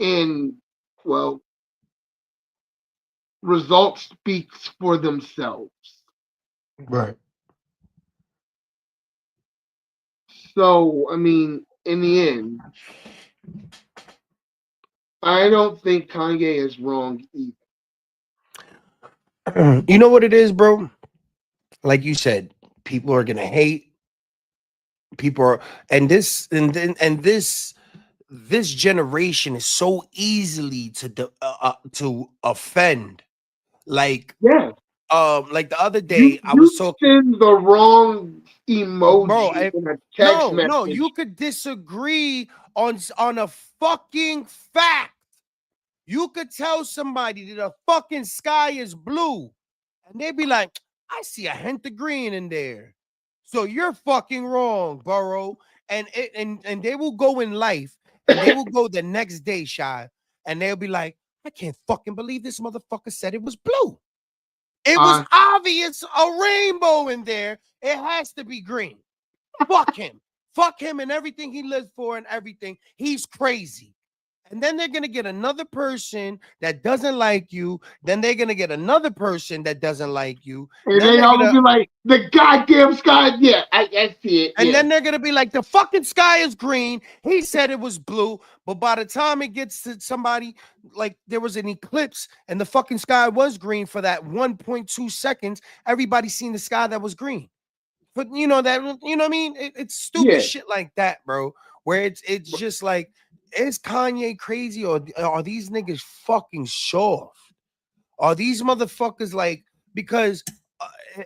and, well, results speaks for themselves. Right. So, I mean, in the end, I don't think Kanye is wrong either. You know what it is, bro? Like you said, people are gonna hate. People are, and this generation is so easily to offend. Like Yeah. like the other You day, I you was talking, send the wrong bro. emoji in a text No, you message. could disagree on a fucking fact. You could tell somebody that the fucking sky is blue, and they'd be like, I see a hint of green in there. So you're fucking wrong, Burrow. And they will go in life and they will go the next day, Shy, and they'll be like, I can't fucking believe this motherfucker said it was blue. It was Uh, obvious a rainbow in there. It has to be green. Fuck him. Fuck him and everything he lives for and everything. He's crazy. And then they're going to get another person that doesn't like you. Then they're going to get another person that doesn't like you. and Then they they're going all to be like, the goddamn sky. Yeah, I see it. and Yeah. then they're going to be like, the fucking sky is green. He said it was blue. But by the time it gets to somebody, like there was an eclipse and the fucking sky was green for that 1.2 seconds, everybody seen the sky that was green. But you know that, you know what I mean? It's stupid Yeah. shit like that, bro. Where it's just like, is Kanye crazy or are these niggas fucking soft? Are these motherfuckers like, because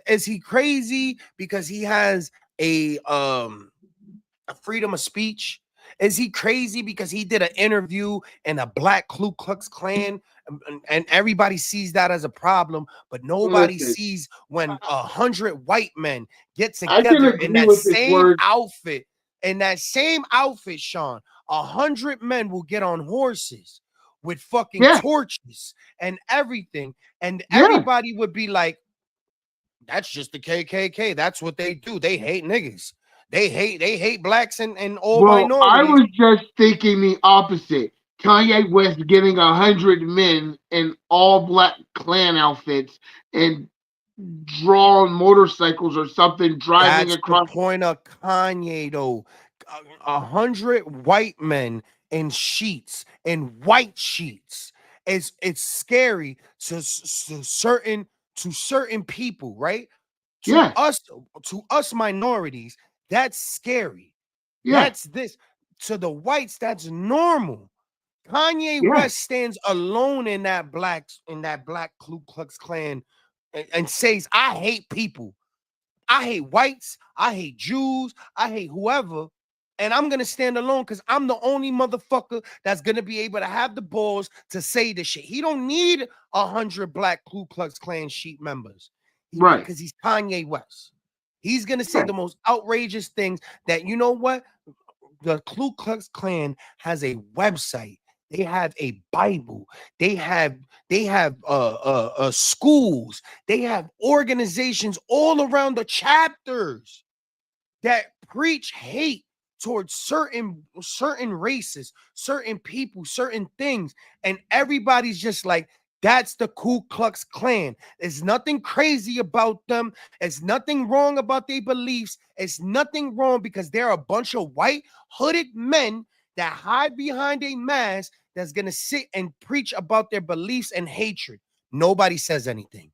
is he crazy because he has a freedom of speech? Is he crazy because he did an interview in a black Ku Klux Klan and everybody sees that as a problem, but nobody Listen, sees when I, 100 white men get I can together agree with his words. in that same outfit, Sean, 100 men will get on horses with fucking Yeah. torches and everything, and Yeah. everybody would be like, that's just the KKK. That's what they do. They hate niggas. They hate blacks and all Well, I minorities. was just thinking the opposite. Kanye West getting 100 men in all black clan outfits and drawn motorcycles or something driving That's the across. point of Kanye, though. 100 white men in sheets, in white sheets. It's scary to certain people, right? To Yeah. us, to us minorities, that's scary. Yeah. That's this. To the whites, that's normal. Kanye Yeah. West stands alone in that black Ku Klux Klan and says, I hate people. I hate whites. I hate Jews. I hate whoever. And I'm going to stand alone because I'm the only motherfucker that's going to be able to have the balls to say this shit. He don't need 100 black Ku Klux Klan sheep members Right. because he's Kanye West. He's going to say Right. the most outrageous things that, you know what? The Ku Klux Klan has a website. They have a Bible. They have schools. They have organizations all around the chapters that preach hate towards certain races, certain people, certain things, and everybody's just like, that's the Ku Klux Klan. There's nothing crazy about them. There's nothing wrong about their beliefs. It's nothing wrong because they're a bunch of white hooded men that hide behind a mask that's gonna sit and preach about their beliefs and hatred. Nobody says anything.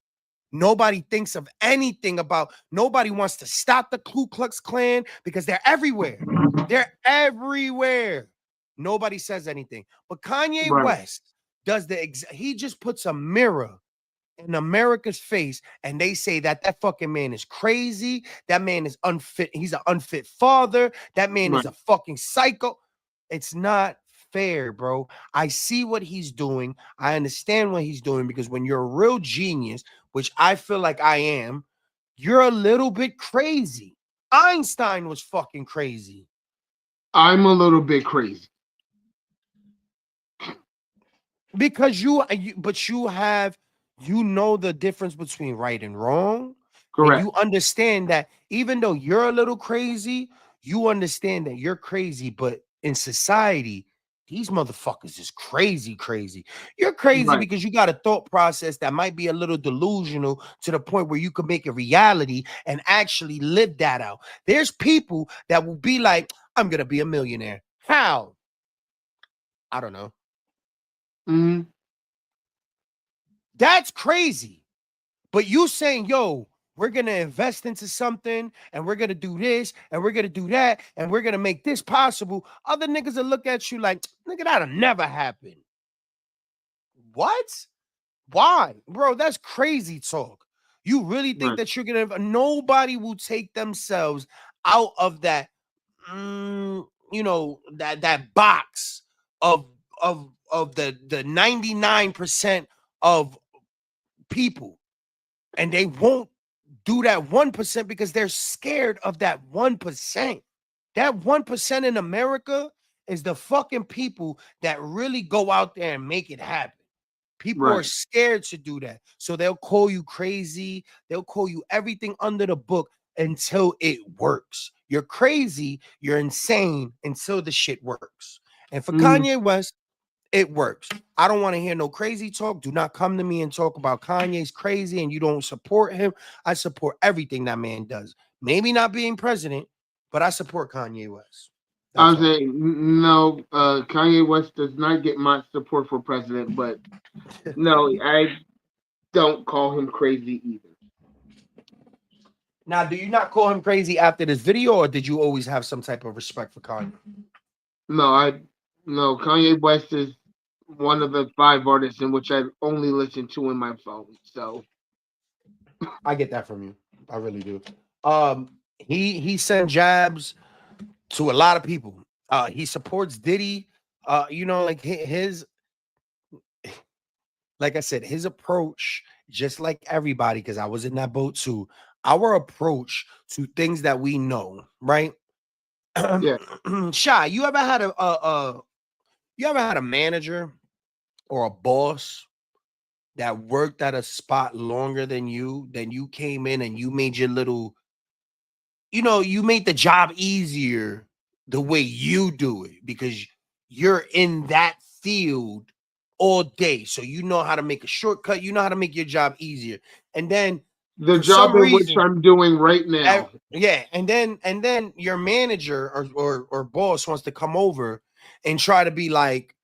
Nobody thinks of anything about, nobody wants to stop the Ku Klux Klan because they're everywhere. They're everywhere. Nobody says anything. But Kanye Right. West does he just puts a mirror in America's face and they say that fucking man is crazy. That man is unfit. He's an unfit father. That man is Right. a fucking psycho. It's not fair, bro. I see what he's doing. I understand what he's doing because when you're a real genius, which I feel like I am, you're a little bit crazy. Einstein was fucking crazy I'm a little bit crazy. because but you know the difference between right and wrong, and Correct. you understand that even though you're a little crazy, you understand that you're crazy, but in society These motherfuckers is crazy, crazy. You're crazy Right. because you got a thought process that might be a little delusional to the point where you can make a reality and actually live that out. There's people that will be like, I'm going to be a millionaire. How? I don't know. Mm-hmm. That's crazy. But you saying, yo, we're going to invest into something and we're going to do this and we're going to do that and we're going to make this possible. Other niggas will look at you like, nigga, that'll never happen. What? Why? Bro, that's crazy talk. You really think Right. that you're going to, nobody will take themselves out of that, that box of, of the 99% of people. And they won't do that 1% because they're scared of that 1%. That 1% in America is the fucking people that really go out there and make it happen. People are Right. scared to do that. So they'll call you crazy. They'll call you everything under the book until it works. You're crazy. You're insane until the shit works. And for Mm-hmm. Kanye West, it works. I don't want to hear no crazy talk. Do not come to me and talk about Kanye's crazy and you don't support him. I support everything that man does. Maybe not being president, but I support Kanye West. I That's was all. saying no. Kanye West does not get my support for president, but no, I don't call him crazy either. Now, do you not call him crazy after this video, or did you always have some type of respect for Kanye? No, I no. Kanye West is one of the five artists in which I only listen to in my phone. So I get that from you. I really do. He sent jabs to a lot of people. He supports Diddy. Like his like I said, his approach, just like everybody, because I was in that boat too. Our approach to things that we know, right? yeah, Shy, you ever had a manager or a boss that worked at a spot longer than you? Then you came in and you made your little, you made the job easier the way you do it because you're in that field all day. So you know how to make a shortcut, you know how to make your job easier. And then the for job some in which reason, I'm doing right now. yeah, and then your manager or boss wants to come over and try to be like,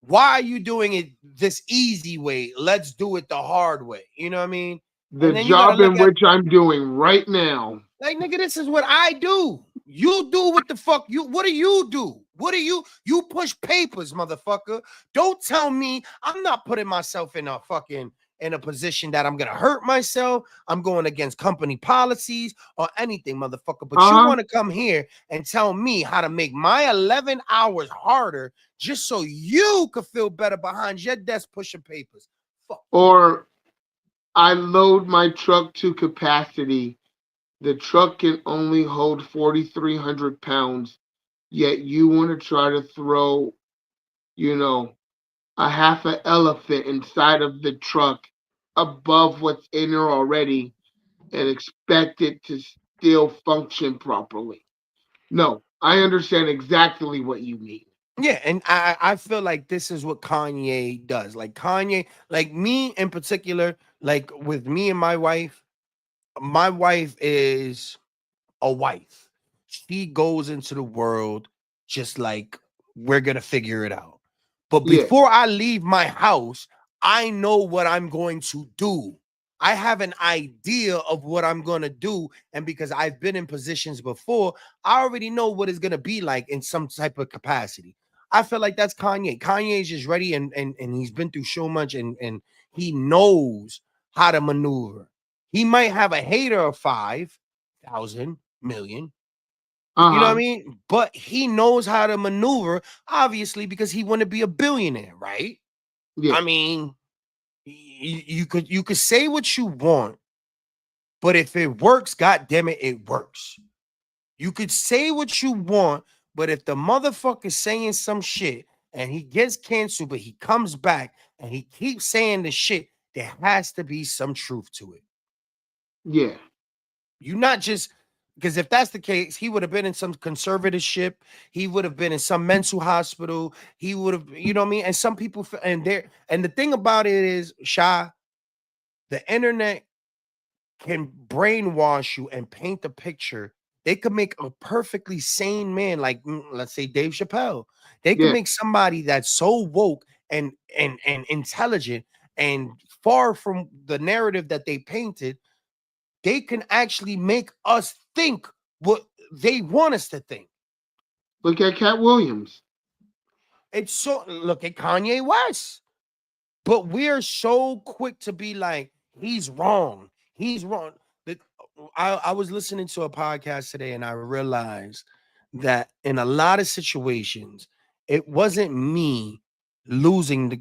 why are you doing it this easy way? Let's do it the hard way. You know what I mean? The And then you got to job look in at, which I'm doing right now. like, nigga, this is what I do. You do what the fuck you, what do you do? What do you push papers, motherfucker? Don't tell me I'm not putting myself in a position that I'm gonna hurt myself. I'm going against company policies or anything, motherfucker. But you Uh huh. want to come here and tell me how to make my 11 hours harder just so you could feel better behind your desk pushing papers. Fuck you. Or I load my truck to capacity. The truck can only hold 4,300 pounds. Yet you want to try to throw, you know, a half an elephant inside of the truck above what's in there already and expect it to still function properly. No, I understand exactly what you mean. Yeah, and I feel like this is what Kanye does. Like Kanye, like me in particular, like with me and my wife is a wife. She goes into the world just like we're gonna figure it out. But Yeah, before I leave my house, I know what I'm going to do. I have an idea of what I'm gonna do. And because I've been in positions before, I already know what it's gonna be like in some type of capacity. I feel like that's Kanye. Kanye is just ready and he's been through so much and he knows how to maneuver. He might have a hater of 5,000 million. You know what I uh huh. mean? But he knows how to maneuver, obviously, because he want to be a billionaire, right? Yeah, I mean, you could say what you want, but if it works, god damn it, it works. You could say what you want, but if the motherfucker's saying some shit and he gets canceled, but he comes back and he keeps saying the shit, there has to be some truth to it. yeah. You not just Because if that's the case, he would have been in some conservatorship. He would have been in some mental hospital. He would have, you know what I mean? And some people, and the thing about it is, Sha, the internet can brainwash you and paint the picture. They could make a perfectly sane man, like let's say Dave Chappelle. They could Yeah. make somebody that's so woke and intelligent and far from the narrative that they painted. They can actually make us think what they want us to think. Look at Cat Williams. It's so look at Kanye West. But we're so quick to be like, he's wrong. He's wrong. I was listening to a podcast today and I realized that in a lot of situations, it wasn't me losing the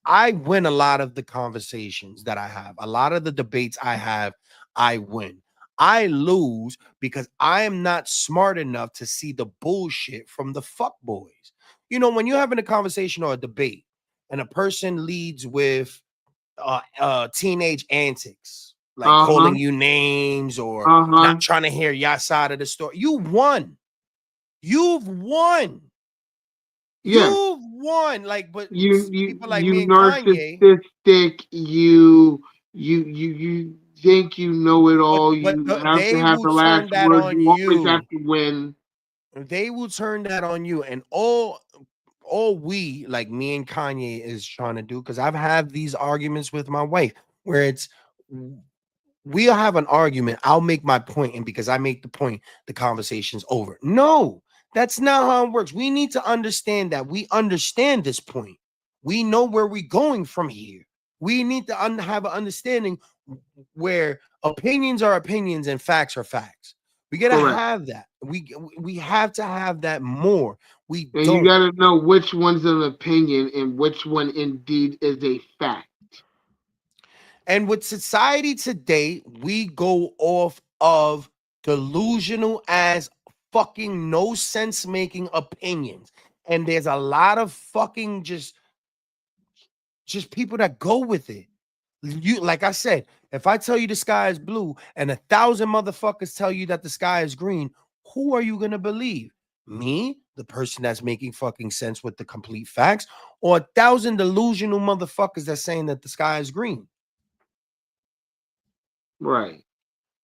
I win a lot of the conversations that I have. A lot of the debates I have, I win. I lose because I am not smart enough to see the bullshit from the fuck boys. You know, when you're having a conversation or a debate and a person leads with teenage antics, like Uh huh. calling you names or Uh not huh. trying to hear your side of the story. You won. You've won. Yeah. You've won. Like, but people like You me and Kanye, narcissistic. You think you know it all. You have to they have will the turn last that word. on You always have you. to win. They will turn that on you. And all we like me and Kanye is trying to do, because I've had these arguments with my wife where it's we'll have an argument. I'll make my point, and because I make the point, the conversation's over. No, that's not how it works. We need to understand that we understand this point. We know where we're going from here. We need to have an understanding where opinions are opinions and facts are facts. We gotta Correct. have that. We have to have that more. We And you don't. got to know which one's an opinion and which one indeed is a fact. And with society today, we go off of delusional as fucking no sense making opinions. And there's a lot of fucking just people that go with it. You like I said, if I tell you the sky is blue and 1,000 motherfuckers tell you that the sky is green, who are you gonna believe? Me, the person that's making fucking sense with the complete facts, or 1,000 delusional motherfuckers that's saying that the sky is green? Right.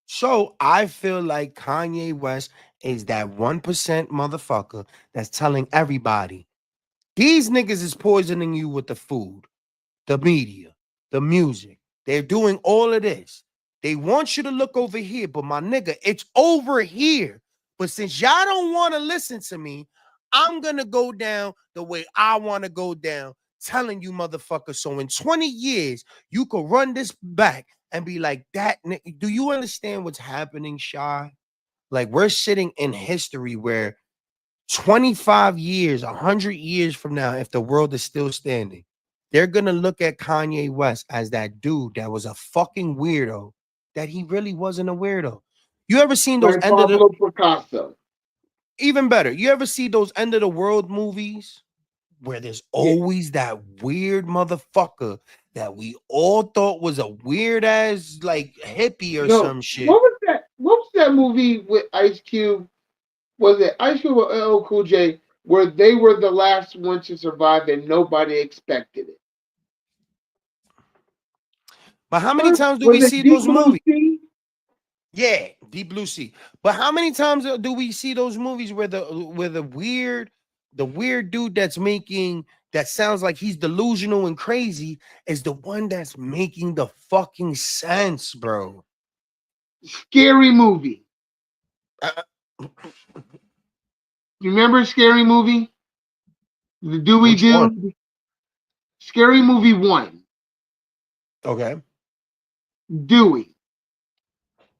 So I feel like Kanye West is that 1% motherfucker that's telling everybody these niggas is poisoning you with the food, the media, the music. They're doing all of this. They want you to look over here, but my nigga, it's over here. But since y'all don't want to listen to me, I'm going to go down the way I want to go down, telling you motherfuckers. So in 20 years, you could run this back and be like, that. Do you understand what's happening, Shy? Like, we're sitting in history where 25 years, 100 years from now, if the world is still standing, they're going to look at Kanye West as that dude that was a fucking weirdo, that he really wasn't a weirdo. You ever seen those Like Pablo Picasso. even better, you ever see those end of the world movies where there's Yeah. always that weird motherfucker that we all thought was a weird ass like hippie or No. some shit? What was that? What was that movie with Ice Cube? Was it Ice Cube or LL Cool J where they were the last one to survive and nobody expected it? But how many times do we Was it see Deep those Blue movies? Sea? Yeah, Deep Blue Sea. But how many times do we see those movies where the weird dude that's making that sounds like he's delusional and crazy is the one that's making the fucking sense, bro? Scary Movie. Uh, You remember Scary Movie? The Dewey which one? Dude? Scary Movie 1. Okay. Dewey.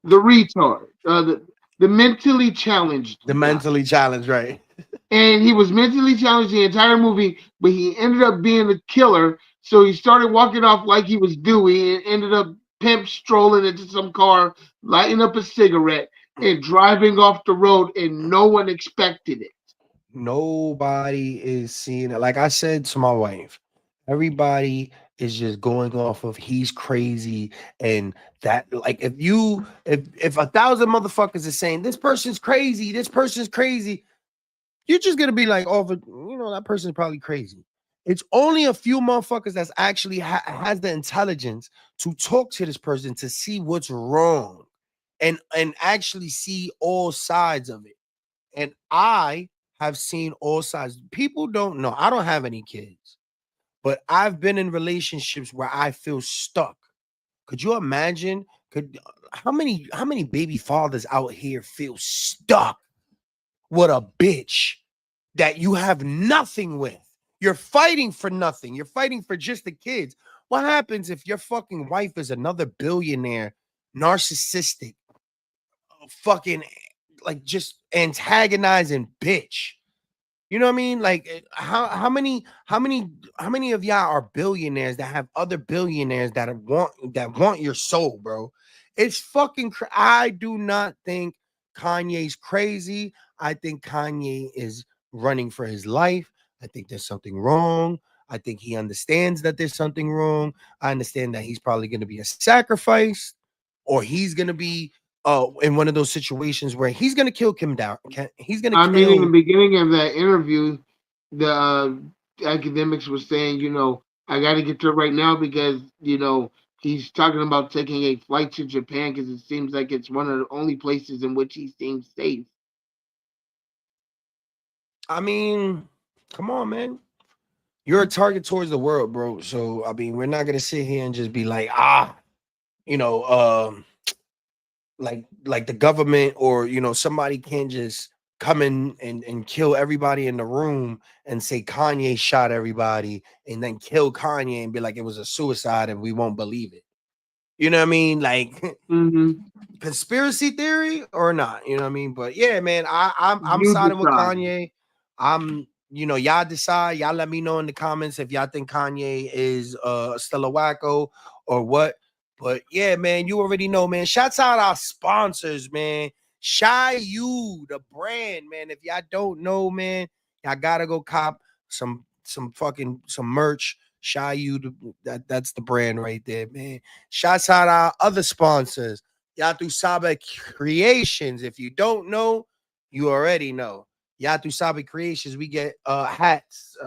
The retard. The mentally challenged The guy. mentally challenged, right? And he was mentally challenged the entire movie, but he ended up being a killer. So he started walking off like he was Dewey and ended up pimp strolling into some car, lighting up a cigarette, and driving off the road, and no one expected it. Nobody is seeing it. Like I said to my wife, everybody is just going off of he's crazy and that like if 1,000 motherfuckers are saying this person's crazy, you're just gonna be like, oh, but, that person's probably crazy. It's only a few motherfuckers that's actually has the intelligence to talk to this person to see what's wrong and actually see all sides of it. And I have seen all sides. People don't know. I don't have any kids, but I've been in relationships where I feel stuck. Could you imagine? Could how many baby fathers out here feel stuck with a bitch that you have nothing with? You're fighting for nothing. You're fighting for just the kids. What happens if your fucking wife is another billionaire, narcissistic, fucking like just antagonizing bitch? You know what I mean? Like how many of y'all are billionaires that have other billionaires that want your soul, bro? It's fucking I do not think Kanye's crazy. I think Kanye is running for his life. I think there's something wrong. I think he understands that there's something wrong. I understand that he's probably going to be a sacrifice or he's going to be in one of those situations where he's going to kill Kim down. He's going to I mean, in the kill. beginning of that interview, the academics was saying, I got to get to it right now because, he's talking about taking a flight to Japan because it seems like it's one of the only places in which he seems safe. I mean, come on, man. You're a target towards the world, bro. So I mean, we're not gonna sit here and just be like, you know, um, like the government or somebody can't just come in and kill everybody in the room and say Kanye shot everybody and then kill Kanye and be like it was a suicide and we won't believe it. You know what I mean? Like Mm-hmm. conspiracy theory or not, you know what I mean? But yeah, man, I'm You siding with decide. Kanye. I'm y'all decide, y'all let me know in the comments if y'all think Kanye is still a wacko or what. But yeah, man, you already know, man. Shouts out our sponsors, man. Shy You, the brand, man. If y'all don't know, man, y'all gotta go cop some merch. Shy You, that's the brand right there, man. Shouts out our other sponsors. Yatu Saba Creations. If you don't know, you already know. Yatu Saba Creations, we get hats,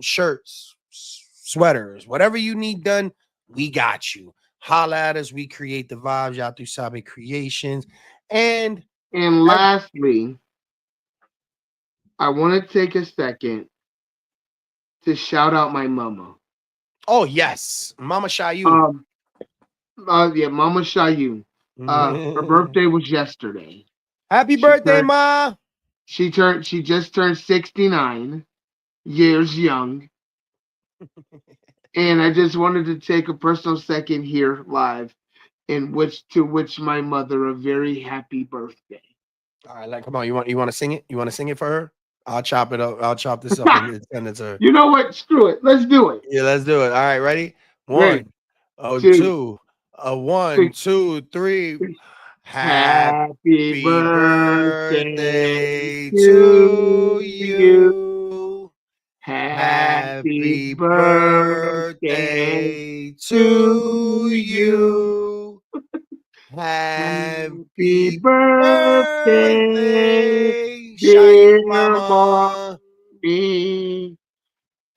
shirts, sweaters, whatever you need done, we got you. Holla at us, we create the vibes, Yatu Saba Creations. And And ev- lastly, I want to take a second to shout out my mama. oh yes, Mama Shayu. Um, yeah, Mama Shayu. Her birthday was yesterday. Happy She birthday, turned. Ma. She just turned 69 years young, and I just wanted to take a personal second here live in which to wish my mother a very happy birthday. All right, like come on, you want to sing it? You want to sing it for her? I'll chop it up. I'll chop this up and send it to her. You know what? Screw it. Let's do it. Yeah, let's do it. All right, ready? Ready? One, oh, Two, two, one, three. two, three. Happy Happy birthday birthday to to you. you. Happy Happy birthday birthday to to you. you. Happy Happy birthday, birthday, Shayu dear Mama. mommy.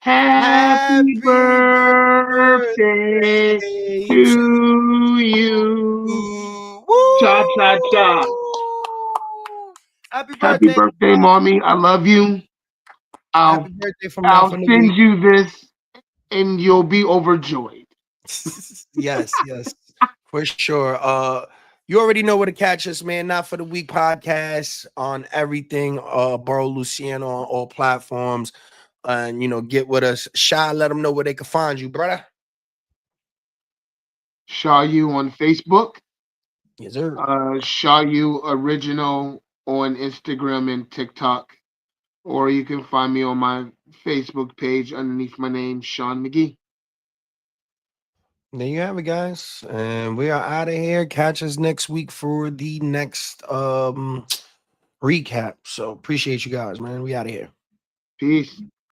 Happy Happy birthday birthday to to you. you. Cha cha cha. Woo! Happy Happy birthday. birthday, mommy. I love you. Happy I'll birthday from Mouth I'll in the send Week. you this and you'll be overjoyed. Yes, yes, for sure. You already know where to catch us, man. Not for the Week podcast on everything. Borough Luciano on all platforms. And get with us. Shy, let them know where they can find you, brother. Shaw You on Facebook. Yes, sir. Shaw You Original on Instagram and TikTok. Or you can find me on my Facebook page underneath my name, Sean McGee. There you have it, guys. And we are out of here. Catch us next week for the next recap. So appreciate you guys, man. We out of here. Peace.